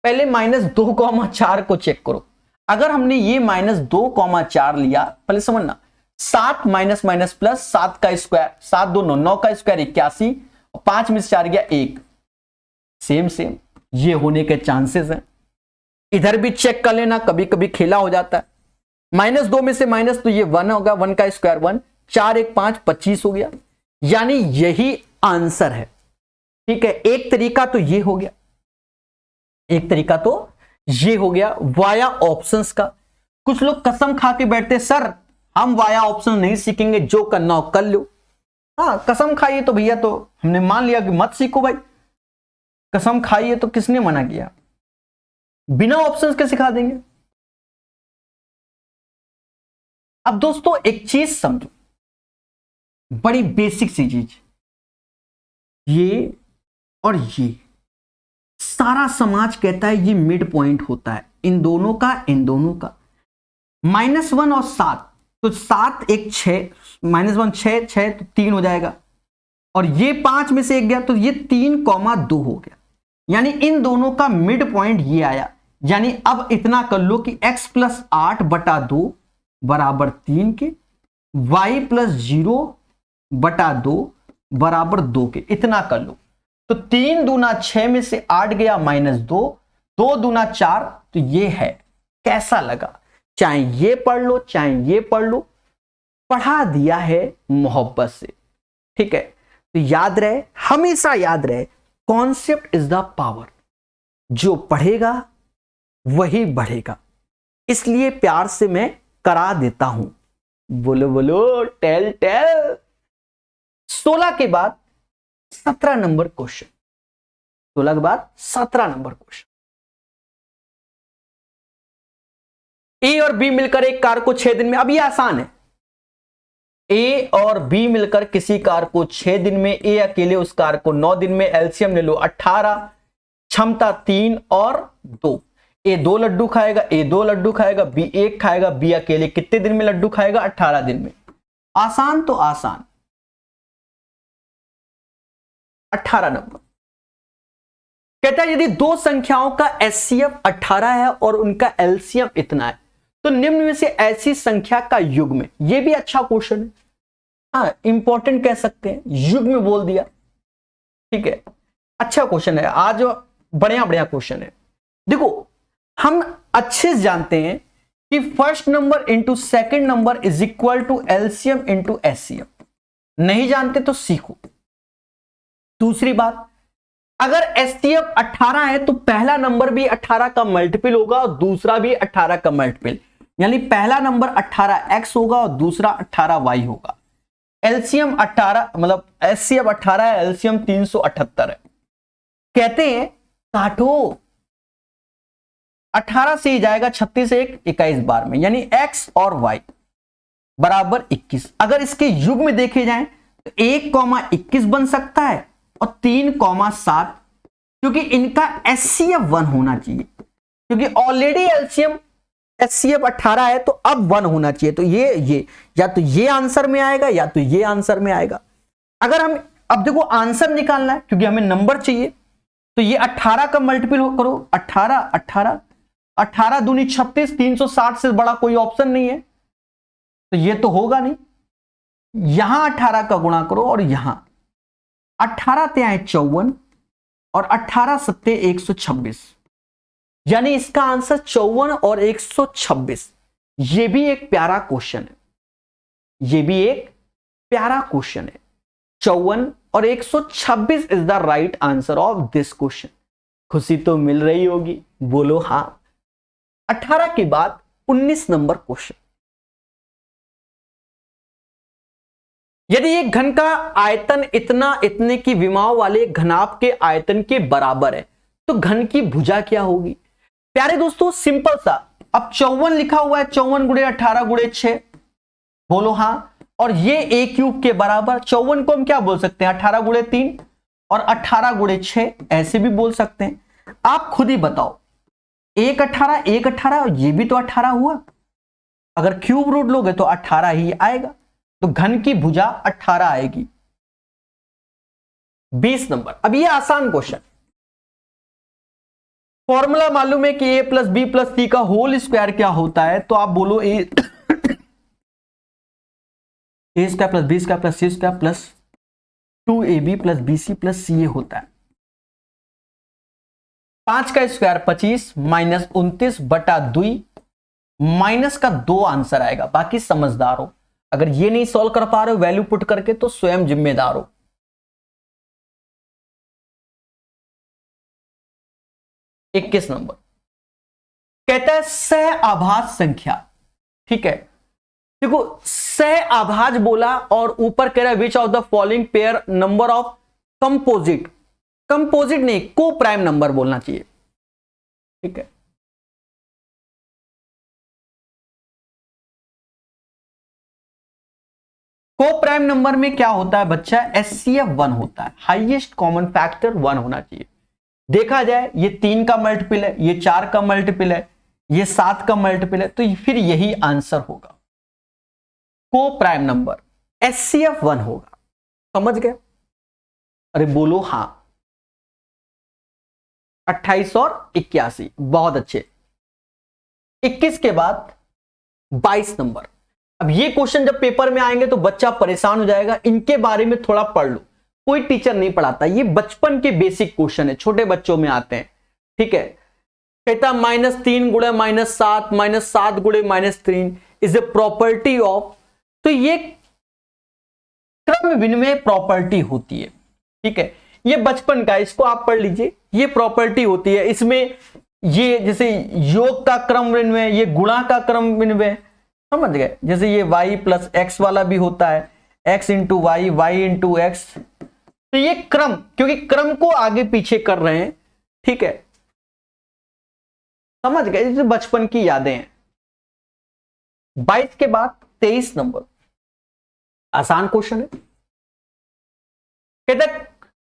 पहले -2,4 को चेक करो। अगर हमने ये -2,4 लिया, पहले समझना, 7 माइनस प्लस 7 का स्क्वायर, 7 2 9, 9 का स्क्वायर 81, 5 में से 4 गया 1, सेम सेम, ये होने के चांसेस हैं। इधर भी चेक कर लेना, कभी कभी खेला हो जाता है। -2 में से माइनस, तो ये 1 होगा, 1 का स्क्वायर 1, 4 1 5 25 हो गया, यानी यही आंसर है। ठीक है, एक तरीका तो ये हो गया, एक तरीका तो ये हो गया वाया ऑप्शंस का। कुछ लोग कसम खा के बैठते, सर हम वाया ऑप्शन नहीं सीखेंगे, जो करना हो कर लो। हाँ, कसम खाइए तो भैया, तो हमने मान लिया कि मत सीखो भाई, कसम खाइए तो किसने मना किया, बिना ऑप्शंस के सिखा देंगे। अब दोस्तों एक चीज समझो, बड़ी बेसिक सी चीज, ये और ये सारा समाज कहता है ये मिड पॉइंट होता है इन दोनों का, इन दोनों का। -1 और 7, तो 7 1 6, -1 6 6 तो 3 हो जाएगा, और ये 5 में से 1 गया, तो ये 3,2 हो गया, यानी इन दोनों का मिड पॉइंट ये आया। यानी अब इतना कर लो कि x + 8/2 बराबर 3 के, y + 0/2 बराबर 2 के, इतना कर लो। तो 3 दूना 6 में से 8 गया -2, 2 दूना 4, तो ये है। कैसा लगा? चाहे ये पढ़ लो चाहे ये पढ़ लो, पढ़ा दिया है मोहब्बत से। ठीक है, तो याद रहे, हमेशा याद रहे, कॉन्सेप्ट इज द पावर। जो पढ़ेगा वही बढ़ेगा, इसलिए प्यार से मैं करा देता हूं। बोलो बोलो, टेल टेल। 16 के बाद 17 नंबर क्वेश्चन, 16 के बाद 17 नंबर क्वेश्चन। ए और बी मिलकर एक कार को 6 दिन में, अब ये आसान है, ए और बी मिलकर किसी कार को 6 दिन में, ए अकेले उस कार को 9 दिन में, एलसीएम ले लो 18, क्षमता 3 और 2। ए 2 लड्डू खाएगा, ए 2 लड्डू खाएगा, बी 1 खाएगा, बी अकेले कितने दिन में लड्डू खाएगा? 18 दिन में। आसान तो आसान। 18 नंबर कहता है यदि दो संख्याओं का एचसीएफ 18 है और उनका एलसीएम इतना है, तो निम्न में से ऐसी संख्या का युग्म, ये भी अच्छा क्वेश्चन है। हाँ, इंपॉर्टेंट कह सकते हैं, युग्म बोल दिया। ठीक है, अच्छा क्वेश्चन है, आज बढ़िया बढ़िया क्वेश्चन है। देखो, हम अच्छे से जानते हैं कि first number into second number is equal to LCM into HCF. नहीं जानते तो सीखो। दूसरी बात, अगर एचसीएफ 18 है तो पहला नंबर भी 18 का मल्टीपल होगा और दूसरा भी 18 का मल्टीपल, यानी पहला नंबर 18x होगा और दूसरा 18y होगा। एलसीएम 18, मतलब एचसीएफ 18 है, एलसीएम 378 है। कहते हैं काटो, 18 से ही जाएगा 36 1 21 बार में, यानी x और y बराबर 21। अगर इसके युग में देखे जाएं तो 1,21 बन सकता है और 3,7, क्योंकि इनका एचसीएफ 1 होना चाहिए, क्योंकि ऑलरेडी एलसीएम एचसीएफ 18 है तो अब 1 होना चाहिए। तो ये या तो ये आंसर में आएगा या तो ये आंसर में आएगा। अगर हम अब देखो आंसर निकालना है, क्योंकि हमें नंबर चाहिए, तो ये 18 का मल्टीपल करो, 18 18 18 दूनी 36, 360 से बड़ा कोई ऑप्शन नहीं है, तो ये तो होगा नहीं। यहां 18 का गुणा करो और यहां 18 त्याए 54 और 18 सत्ते 126, यानी इसका आंसर 54 और 126। ये भी एक प्यारा क्वेश्चन है, ये भी एक प्यारा क्वेश्चन है। 54 और 126 is the right answer of this question. खुशी तो मिल रही होगी, बोलो हां। 18 के बाद 19 नंबर क्वेश्चन, यदि एक घन का आयतन इतना इतने की विमाओं वाले घनाभ के आयतन के बराबर है, तो घन की भुजा क्या होगी? प्यारे दोस्तों, सिंपल सा, अब 54 लिखा हुआ है, 54 गुणे 18 गुणे 6, बोलो हां। और ये a क्यूब के बराबर, 54 को हम क्या बोल सकते हैं? 18 गुणे 3 और 18 गुणे 6, ऐसे भी बोल सकते हैं। आप खुद ही बताओ, 1 18 1 18, ये भी तो 18 हुआ, अगर क्यूब रूट लोगे तो 18 ही आएगा, तो घन की भुजा 18 आएगी। 20 नंबर, अब ये आसान क्वेश्चन, फॉर्मूला मालूम है कि a plus B plus C का होल स्क्वायर क्या होता है, तो आप बोलो A square plus B square plus C square plus 2ab plus BC plus CA होता है। 5 का स्क्वायर 25 माइनस 29/2 माइनस का 2 आंसर आएगा। बाकी समझदार हो, अगर ये नहीं सॉल्व कर पा रहे हो वैल्यू पुट करके तो स्वयं जिम्मेदार हो। 21 नंबर कहता है सह आभाज्य संख्या। ठीक है, देखो सह आभाज्य बोला और ऊपर कह रहा है which of the following pair number of composite, composite नहीं को प्राइम नंबर बोलना चाहिए। ठीक है, को प्राइम नंबर में क्या होता है बच्चा, HCF 1 होता है, हाईएस्ट कॉमन फैक्टर 1 होना चाहिए। देखा जाए ये 3 का मल्टीपल है, ये 4 का मल्टीपल है, ये 7 का मल्टीपल है, तो फिर यही आंसर होगा। को प्राइम नंबर HCF 1 होगा। समझ गए? अरे बोलो हां। 28 और 81, बहुत अच्छे। 21 के बाद 22 नंबर। अब ये क्वेश्चन जब पेपर में आएंगे तो बच्चा परेशान हो जाएगा, इनके बारे में थोड़ा पढ़ लो, कोई टीचर नहीं पढ़ाता, ये बचपन के बेसिक क्वेश्चन है, छोटे बच्चों में आते हैं। ठीक है, कहता -3 गुणे -7 -7 गुणे -3 इज ए प्रॉपर्टी ऑफ, तो ये क्रम विनिमय प्रॉपर्टी होती है। ठीक है, ये बचपन का, इसको आप पढ़ लीजिए, ये प्रॉपर्टी होती है। इसमें ये जैसे योग का क्रम विनिमय, ये गुणा का क्रम विनिमय, समझ गए? जैसे ये y प्लस एक्स वाला भी होता है, x into y, y into x, तो ये क्रम, क्योंकि क्रम को आगे पीछे कर रहे हैं। ठीक है, समझ गए? जैसे बचपन की यादें हैं। 22 के बाद 23 नंबर, आसान क्वेश्चन है। कहता है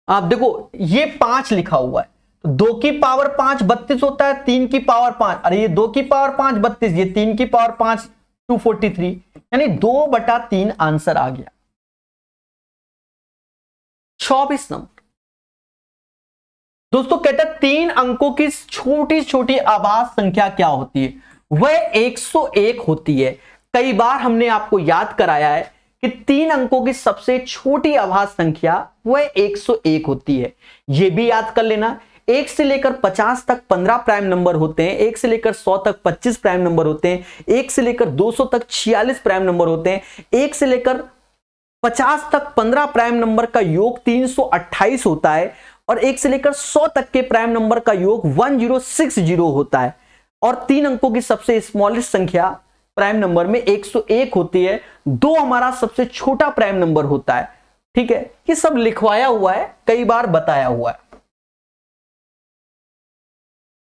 आप देखो ये 5 लिखा हुआ है, तो 2 की पावर 5 32 होता है, 3 की पावर 5, अरे ये 2 की पावर 5 32, ये 3 की पावर 5 243, यानी 2/3 आंसर आ गया। 24 नंबर दोस्तों कहता है 3 अंकों की छोटी छोटी आभाज्य संख्या क्या होती है, वह 101 होती है। कई बार हमने आपको याद कराया है कि 3 अंकों की सबसे छोटी आभाज्य संख्या वह 101 होती है। यह भी याद कर लेना, 1 से लेकर 50 तक 15 प्राइम नंबर होते हैं, 1 से लेकर 100 तक 25 प्राइम नंबर होते हैं, 1 से लेकर 200 तक 46 प्राइम नंबर होते हैं, 1 से लेकर 50 तक 15 प्राइम नंबर का योग 328 होता है, और 1 से लेकर 100 तक के प्राइम नंबर का योग 1060 होता है, और 3 अंकों की सबसे स्मॉलेस्ट संख्या प्राइम नंबर में 101 होती है। 2 हमारा सबसे छोटा प्राइम नंबर होता है। ठीक है, ये सब लिखवाया हुआ है, कई बार बताया हुआ है।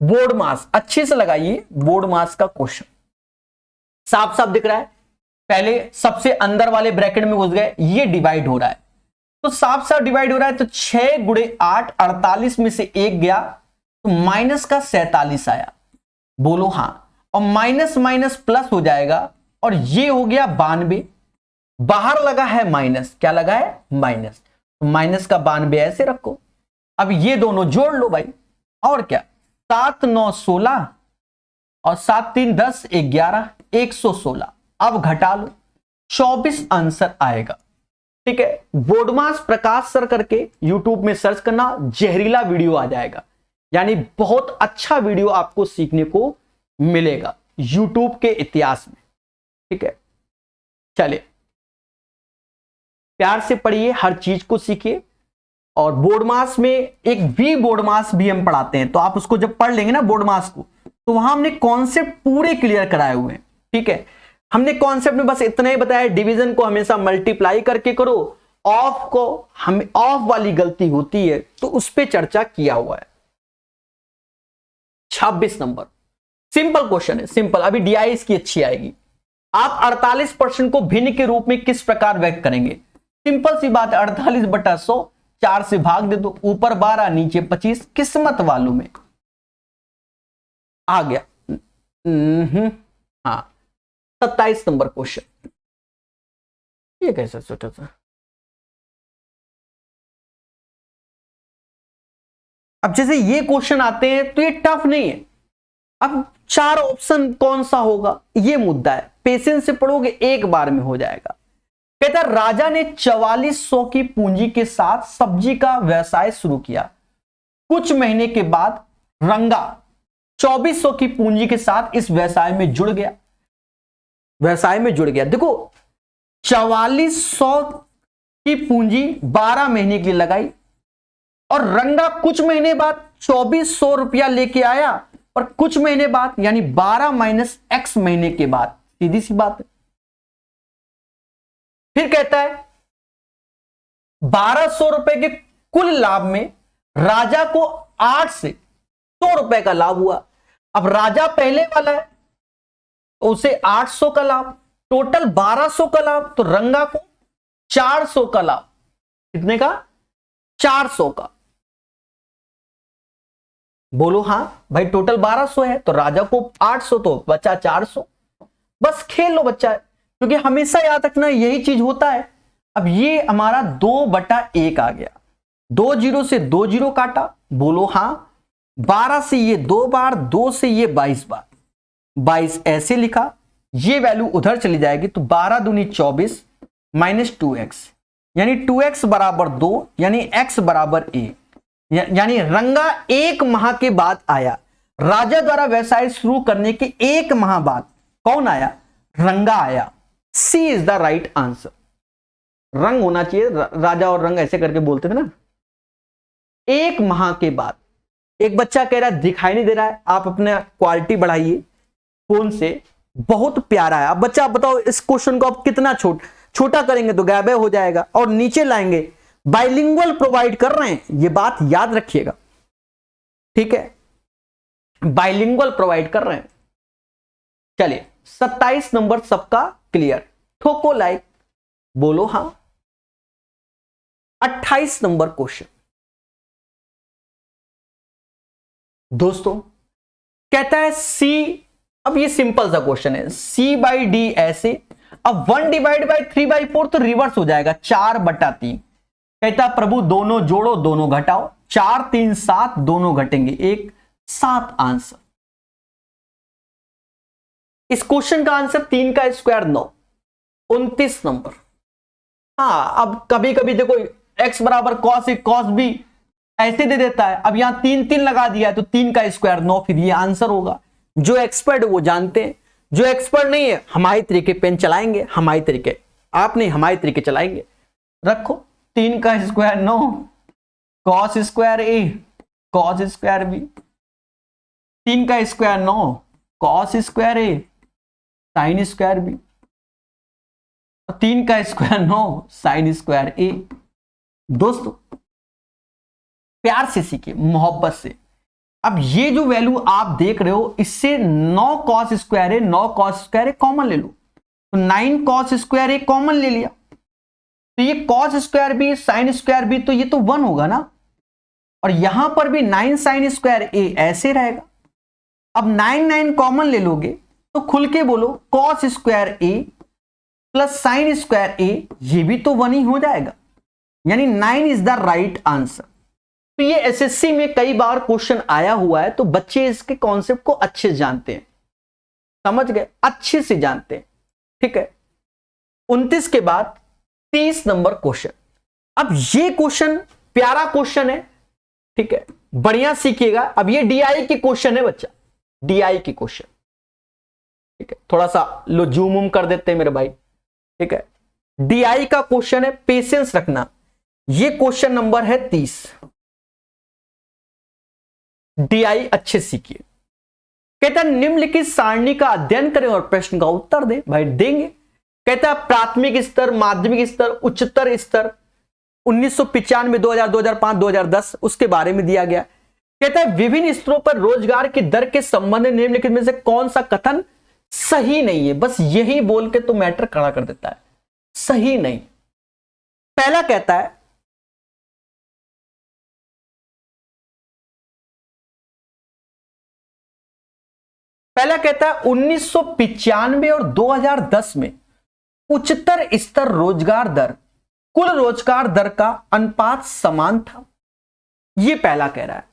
बोर्ड मास अच्छे से लगाइए, बोर्ड मास का क्वेश्चन साफ साफ दिख रहा है। पहले सबसे अंदर वाले ब्रैकेट में घुस गए, ये डिवाइड हो रहा है, तो साफ साफ डिवाइड हो रहा है, तो 6 गुणे 8 48 में से 1 गया तो माइनस का 47 आया। बोलो हां, और माइनस माइनस प्लस हो जाएगा, और ये हो गया 92, बाहर लगा है माइनस, क्या लगा है माइनस, तो माइनस का 92 ऐसे रखो। अब ये दोनों जोड़ लो भाई, और क्या, 7 9 16 और 7 3 10 11 116, अब घटा लो, 24 आंसर आएगा। ठीक है, बोर्डमास प्रकाश सर करके यूट्यूब में सर्च करना, जहरीला वीडियो आ जाएगा, यानी बहुत अच्छा वीडियो आपको सीखने को मिलेगा यूट्यूब के इतिहास में। ठीक है, चलिए प्यार से पढ़िए, हर चीज को सीखिए, और बोर्डमास में एक वी बोर्डमास भी हम पढ़ाते हैं, तो आप उसको जब पढ़ लेंगे ना बोर्डमास को, तो वहां हमने कॉन्सेप्ट पूरे क्लियर कराए हुए हैं। ठीक है, हमने कॉन्सेप्ट में बस इतना ही बताया, डिवीजन को हमेशा मल्टीप्लाई करके करो, ऑफ को हमें ऑफ वाली गलती होती है तो उस पर चर्चा किया हुआ है। 26 नंबर सिंपल क्वेश्चन है, सिंपल, अभी डीआई इसकी अच्छी आएगी। आप 48% को भिन्न के रूप में किस प्रकार व्यक्त करेंगे? सिंपल सी बात है, 48/100, 4 से भाग दे दो, ऊपर 12 नीचे 25, किस्मत वालों में आ गया। हाँ, 27 नंबर क्वेश्चन, ये कैसा छोटा सा, अब जैसे ये क्वेश्चन आते हैं तो ये टफ नहीं है। अब 4 ऑप्शन कौन सा होगा, ये मुद्दा है, पेशेंस से पढ़ोगे एक बार में हो जाएगा। कहता है राजा ने 4400 की पूंजी के साथ सब्जी का व्यवसाय शुरू किया। कुछ महीने के बाद रंगा 2400 की पूंजी के साथ इस व्यवसाय में जुड़ गया। देखो 4400 की पूंजी 12 महीने के लिए लगाई और रंगा कुछ महीने बाद 2400 रुपया लेके आया और कुछ महीने बाद यानी 12 माइनस x महीने के बाद, सीधी सी बात है। फिर कहता है 1200 रुपए के कुल लाभ में राजा को 8 से 100 रुपए का लाभ हुआ। अब राजा पहले वाला है तो उसे 800 का लाभ, टोटल 1200 का लाभ, तो रंगा को 400 का लाभ। कितने का? 400 का। बोलो हां भाई, टोटल 1200 है तो राजा को 800 तो बचा 400। बस खेल लो बच्चा, क्योंकि हमेशा याद रखना यही चीज होता है। अब ये हमारा 2/1 आ गया, 2 जीरो से 2 जीरो काटा, बोलो हां। 12 से ये 2 बार, 2 से ये 22 बार, 22 ऐसे लिखा, ये वैल्यू उधर चली जाएगी तो 12 दूनी 24 माइनस 2x यानी 2x बराबर 2 यानी x बराबर 1। यानी रंगा 1 माह के बाद आया। राजा द्वारा व्यवसाय शुरू करने के 1 माह बाद कौन आया? रंगा आया। सी इज द राइट आंसर। रंग होना चाहिए, राजा और रंग ऐसे करके बोलते थे ना। 1 माह के बाद। एक बच्चा कह रहा है दिखाई नहीं दे रहा है, आप अपने क्वालिटी बढ़ाइए फोन से, बहुत प्यारा है। अब बच्चा बताओ इस क्वेश्चन को आप कितना छोटा करेंगे तो गायब हो जाएगा, और नीचे लाएंगे। बाइलिंगुअल प्रोवाइड कर रहे हैं, ये बात याद रखिएगा, ठीक है? बाइलिंगुअल प्रोवाइड कर रहे हैं। चलिए 27 नंबर सबका क्लियर, ठोको लाइक, बोलो हां। 28 नंबर क्वेश्चन दोस्तों कहता है सी, अब ये सिंपल सा क्वेश्चन है, C/D ऐसे। अब 1/3/4 तो रिवर्स हो जाएगा, 4/3। कहता प्रभु दोनों जोड़ो दोनों घटाओ, 4 3 7 दोनों घटेंगे 1, 7 आंसर। इस क्वेश्चन का आंसर 3 का स्क्वायर 9, 29 नंबर। हाँ अब कभी कभी देखो x बराबर cos भी ऐसे दे देता है। अब यहां 3 3 लगा दिया है तो 3 का स्क्वायर 9, फिर ये आंसर होगा। जो एक्सपर्ट है वो जानते हैं, जो एक्सपर्ट नहीं है हमारे तरीके पेन चलाएंगे, हमारे तरीके, आप नहीं हमारे तरीके चलाएंगे। रखो 3 का square 9, cos square a, cos square b, 3 का square 9, cos square a, sin square b, 3 का स्क्वायर 9, sin स्क्वायर a। दोस्तों प्यार से सीखिए, मोहब्बत से। अब ये जो वैल्यू आप देख रहे हो इससे 9 cos स्क्वायर है, 9 cos स्क्वायर है कॉमन ले लो, तो 9 cos स्क्वायर है कॉमन ले लिया, तो ये cos स्क्वायर भी sin स्क्वायर भी, तो ये तो 1 होगा ना। और यहां पर भी 9 sin स्क्वायर a ऐसे रहेगा। अब 9 9 कॉमन ले लोगे तो खुल के बोलो cos square a plus sin square a, ये भी तो 1 ही हो जाएगा, यानी 9 इज द राइट आंसर। तो ये एसएससी में कई बार क्वेश्चन आया हुआ है, तो बच्चे इसके कॉन्सेप्ट को अच्छे से जानते हैं, समझ गए, अच्छे से जानते हैं, ठीक है। 29 के बाद 30 नंबर क्वेश्चन। अब ये क्वेश्चन प्यारा क्वेश्चन है, ठीक है, बढ़िया सीखिएगा। अब ये डीआई के क्वेश्चन है बच्चा, डीआई के क्वेश्चन, ठीक है। थोड़ा सा लो जूम उम कर देते हैं मेरे भाई, ठीक है। डीआई का क्वेश्चन है, पेशेंस रखना। ये क्वेश्चन नंबर है 30। डीआई अच्छे सीखिए। कहता है निम्नलिखित सारणी का अध्ययन करें और प्रश्न का उत्तर दें। भाई देंगे। कहता है प्राथमिक स्तर, माध्यमिक स्तर, उच्चतर स्तर 1995, 2000, 2005, 2010 उसके बारे में दिया गया। कहता है विभिन्न स्तरों पर रोजगार की दर के संबंध में निम्नलिखित में से कौन सा कथन सही नहीं है। बस यही बोल के तो मैटर खड़ा कर देता है, सही नहीं। पहला कहता है पहला कहता है 1995 और 2010 में उच्चतर स्तर रोजगार दर कुल रोजगार दर का अनुपात समान था। यह पहला कह रहा है,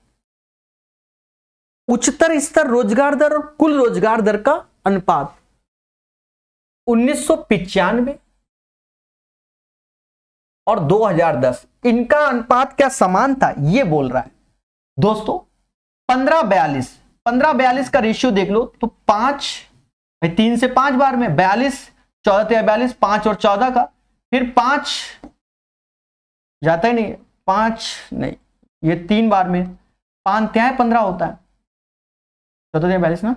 उच्चतर स्तर रोजगार दर और कुल रोजगार दर का अनुपात 1995 और 2010, इनका अनुपात क्या समान था ये बोल रहा है दोस्तों। 15-42, 15-42 का रेशियो देख लो तो 5, 3 से 5 बार में 42, 14 42, 5 और 14 का, फिर 5 जाता ही नहीं, 5 नहीं, ये 3 बार में 5 3 15 होता है, 14 42 ना।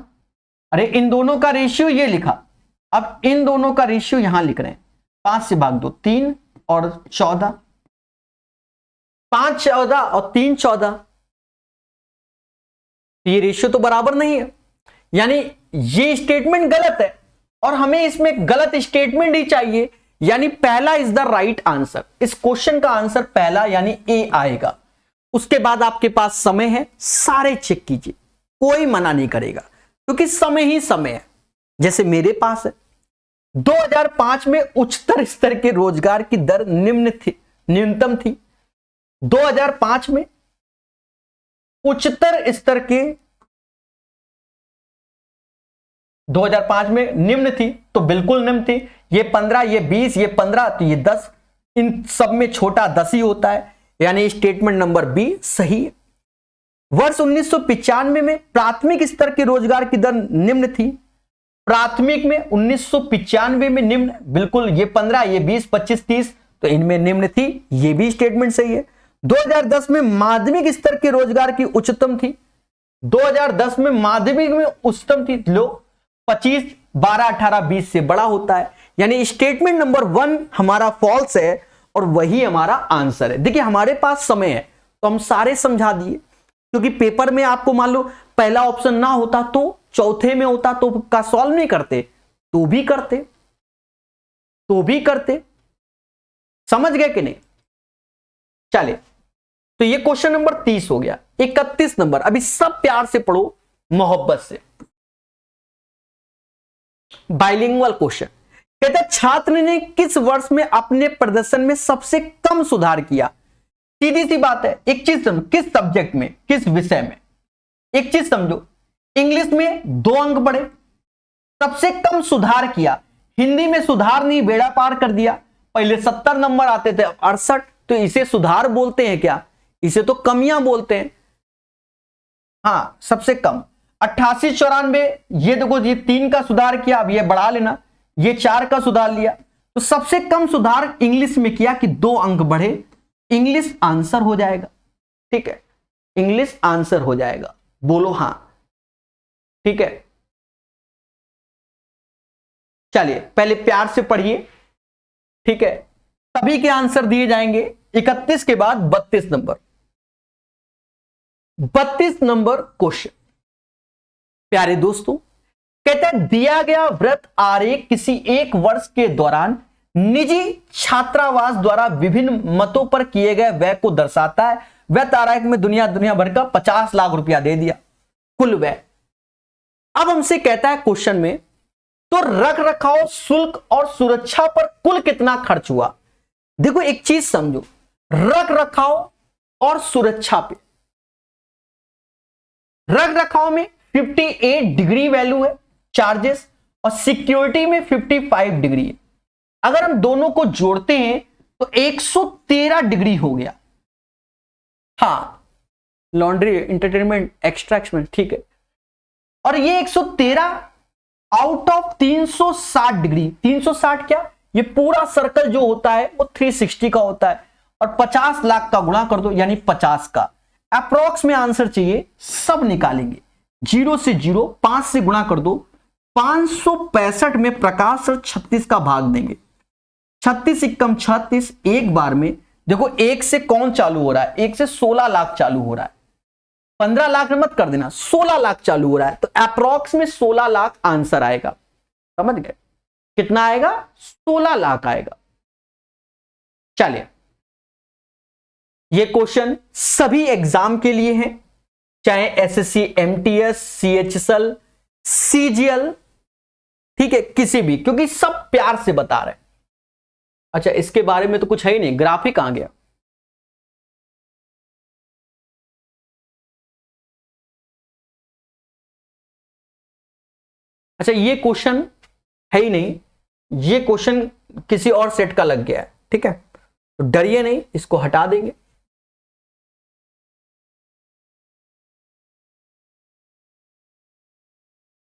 अरे इन दोनों का रेशियो ये लिखा, अब इन दोनों का रेशियो यहां लिख रहे हैं, 5 से भाग दो, 3 और 14, 5 14 और 3 14, ये रेशियो तो बराबर नहीं है, यानी ये स्टेटमेंट गलत है और हमें इसमें गलत स्टेटमेंट ही चाहिए, यानी पहला इज द राइट आंसर। इस क्वेश्चन का आंसर पहला यानी ए आएगा। उसके बाद आपके पास समय है, सारे चेक कीजिए, कोई मना नहीं करेगा क्योंकि समय ही समय है। जैसे मेरे पास है 2005 में उच्चतर स्तर के रोजगार की दर न्यूनतम थी। 2005 में उच्चतर स्तर के 2005 में निम्न थी तो बिल्कुल निम्न थी, ये 15, ये 20, ये 15 तो ये 10, इन सब में छोटा 10 ही होता है, यानी स्टेटमेंट नंबर बी सही है। वर्ष 1995 में प्राथमिक स्तर के रोजगार की दर निम्न थी। प्राथमिक में 1995 में निम्न, बिल्कुल ये 15, ये 20, 25, 30 तो इनमें निम्न थी, ये भी स्टेटमेंट सही है। 2010 में माध्यमिक स्तर के रोजगार की उच्चतम थी। 2010 में माध्यमिक में उच्चतम थी, लो 25, 12, 18, 20 से बड़ा होता है, यानी स्टेटमेंट नंबर 1 हमारा फॉल्स है और वही हमारा आंसर है। देखिए हमारे पास समय है तो हम सारे समझा दिए, क्योंकि पेपर में आपको मान लो पहला ऑप्शन ना होता तो चौथे में होता तो का सॉल्व नहीं करते, तो भी करते, समझ गए कि नहीं। चले तो ये क्वेश्चन नंबर 30 हो गया। 31 नंबर, अभी सब प्यार से पढ़ो, मोहब्बत से। बाइलिंगुअल क्वेश्चन कहते छात्र ने किस वर्ष में अपने प्रदर्शन में सबसे कम सुधार किया। सीधी सी बात है, एक चीज समझो, किस सब्जेक्ट में, किस विषय में, एक चीज समझो, इंग्लिश में 2 अंक बढ़े, सबसे कम सुधार किया। हिंदी में सुधार नहीं, बेड़ा पार कर दिया। पहले 70 नंबर आते थे, 68, तो इसे सुधार बोलते हैं क्या? इसे तो कमियां बोलते हैं। हाँ सबसे कम 88 94, ये देखो ये 3 का सुधार किया, अब ये बढ़ा लेना, ये 4 का सुधार लिया, तो सबसे कम सुधार इंग्लिश में किया कि 2 अंक बढ़े। इंग्लिश आंसर हो जाएगा, ठीक है, इंग्लिश आंसर हो जाएगा, बोलो हां, ठीक है। चलिए पहले प्यार से पढ़िए, ठीक है, सभी के आंसर दिए जाएंगे। 31 के बाद 32 नंबर, 32 नंबर क्वेश्चन प्यारे दोस्तों कहता है दिया गया वृत्त आरेख किसी एक वर्ष के दौरान निजी छात्रावास द्वारा विभिन्न मतों पर किए गए व्यय को दर्शाता है। वृत्त आरेख में दुनिया भर का 50 लाख रुपया दे दिया कुल व्यय। अब हमसे कहता है क्वेश्चन में, तो रख रखाव शुल्क और सुरक्षा पर कुल कितना खर्च हुआ। देखो एक चीज समझो, रख रखाव और सुरक्षा पे, रख रखाव में 58 डिग्री वैल्यू है चार्जेस और सिक्योरिटी में 55 डिग्री है। अगर हम दोनों को जोड़ते हैं तो 113 डिग्री हो गया। हाँ लॉन्ड्री, एंटरटेनमेंट, एक्सट्रैक्शन, ठीक है। और ये 113 आउट ऑफ 360 डिग्री, 360 क्या, ये पूरा सर्कल जो होता है वो 360 का होता है, और 50 लाख का गुणा कर दो यानी 50 का। अप्रोक्स में आंसर चाहिए, सब निकालेंगे, 0 से 0, 5 से गुणा कर दो, 565 में प्रकाश सर 36 का भाग देंगे, 36 एकम 36, एक बार में देखो 1 से कौन चालू हो रहा है, 1 से 16 लाख चालू हो रहा है, 15 लाख में मत कर देना, 16 लाख चालू हो रहा है, तो अप्रोक्स में 16 लाख आंसर आएगा। समझ गए, कितना आएगा, 16 लाख आएगा। चलिए ये क्वेश्चन सभी एग्जाम के लिए है, चाहे एसएससी, एमटीएस, सीएचएसएल, सीजीएल, ठीक है, किसी भी, क्योंकि सब प्यार से बता रहे हैं। अच्छा इसके बारे में तो कुछ है ही नहीं, ग्राफिक कहां गया, अच्छा ये क्वेश्चन है ही नहीं, ये क्वेश्चन किसी और सेट का लग गया है, ठीक है, तो डरिए नहीं, इसको हटा देंगे।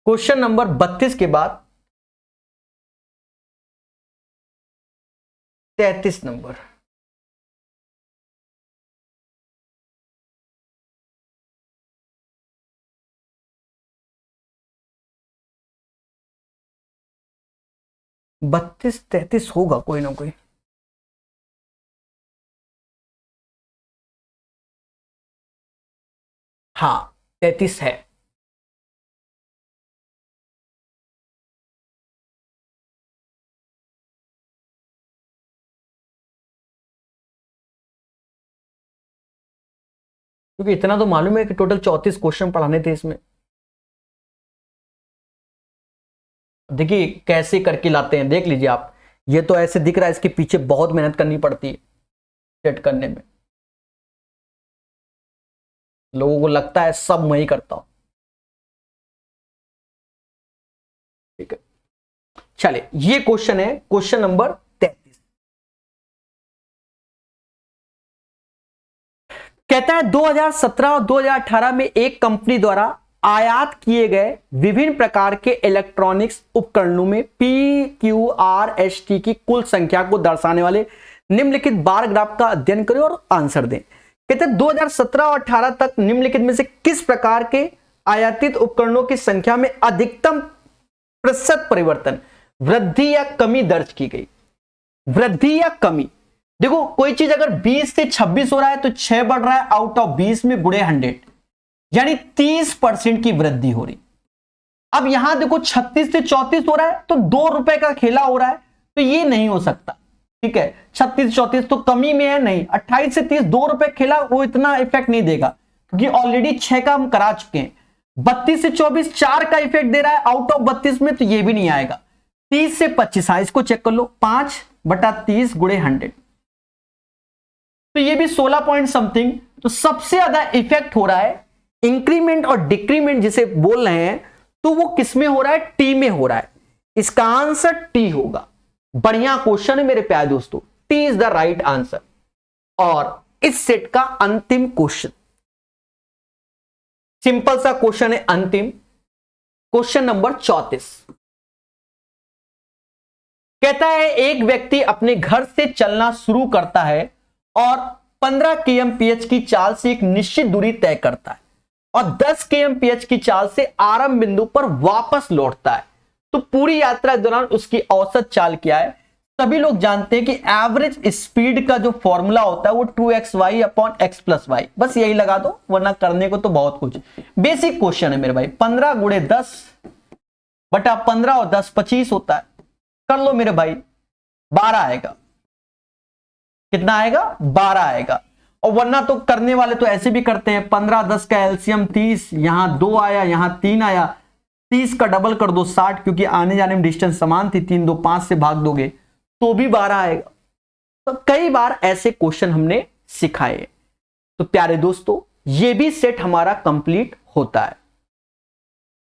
क्वेश्चन नंबर 32 के बाद 33 नंबर। बत्तीस 33 होगा कोई ना कोई। हाँ 33 है। क्योंकि इतना तो मालूम है कि टोटल 34 क्वेश्चन पढ़ाने थे इसमें। देखिए कैसे करके लाते हैं, देख लीजिए आप। ये तो ऐसे दिख रहा है, इसके पीछे बहुत मेहनत करनी पड़ती है सेट करने में। लोगों को लगता है सब मैं ही करता हूं। ठीक है, चलिए ये क्वेश्चन है, क्वेश्चन नंबर 33। कहता है 2017 और 2018 में एक कंपनी द्वारा आयात किए गए विभिन्न प्रकार के इलेक्ट्रॉनिक्स उपकरणों में PQRST की कुल संख्या को दर्शाने वाले निम्नलिखित बार ग्राफ का अध्ययन करें और आंसर दें। कहते हैं 2017 और 18 तक निम्नलिखित में से किस प्रकार के आयातित उपकरणों की संख्या में अधिकतम प्रतिशत परिवर्तन, वृद्धि या कमी दर्ज की गई। वृद्धि या कमी, देखो कोई चीज अगर 20 से 26 हो रहा है तो 6 बढ़ रहा है, आउट ऑफ 20 में गुणे 100, यानी 30% की वृद्धि हो रही। अब यहां देखो 36 से 34 हो रहा है तो 2 रुपए का खेला हो रहा है, तो ये नहीं हो सकता। ठीक है, 36 34 तो कमी में है नहीं। 28 से 30 2 रुपए खेला, वो इतना इफेक्ट नहीं देगा क्योंकि ऑलरेडी 6 का हम करा चुके हैं। 32 से 24 4 का इफेक्ट दे रहा है आउट ऑफ 32 में, तो ये भी नहीं आएगा। 30 से 25, हाँ इसको चेक कर लो, 5/30 गुणे 100, तो ये भी 16 पॉइंट समथिंग। तो सबसे ज्यादा इफेक्ट हो रहा है इंक्रीमेंट और डिक्रीमेंट जिसे बोल रहे हैं, तो वो किस में हो रहा है, टी में हो रहा है। इसका आंसर टी होगा। बढ़िया क्वेश्चन है मेरे प्यारे दोस्तों, T is the right answer. और इस सेट का अंतिम क्वेश्चन, सिंपल सा क्वेश्चन है अंतिम, क्वेश्चन नंबर 34। कहता है एक व्यक्ति अपने घर से चलना शुरू करता है और 15 kmph की चाल से एक निश्चित दूरी तय करता है और 10 kmph की चाल से आरंभ बिंदु पर वापस लौटता है, तो पूरी यात्रा के दौरान उसकी औसत चाल क्या है। सभी लोग जानते हैं कि एवरेज स्पीड का जो फॉर्मूला होता है वो 2xy/x+y, बस यही लगा दो, वरना करने को तो बहुत कुछ। बेसिक क्वेश्चन है मेरे भाई। 15 गुणे 10/15 और 10 25 होता है, कर लो मेरे भाई, 12 आएगा। कितना आएगा, 12 आएगा। और वरना तो करने वाले तो ऐसे भी करते हैं, 15 10 का एलसीएम 30, यहां 2 आया यहां 3 आया, 30 का डबल कर दो 60, क्योंकि आने जाने में डिस्टेंस समान थी, 3 2 5 से भाग दोगे तो भी 12 आएगा। तो कई बार ऐसे क्वेश्चन हमने सिखाए। तो प्यारे दोस्तों ये भी सेट हमारा कंप्लीट होता है।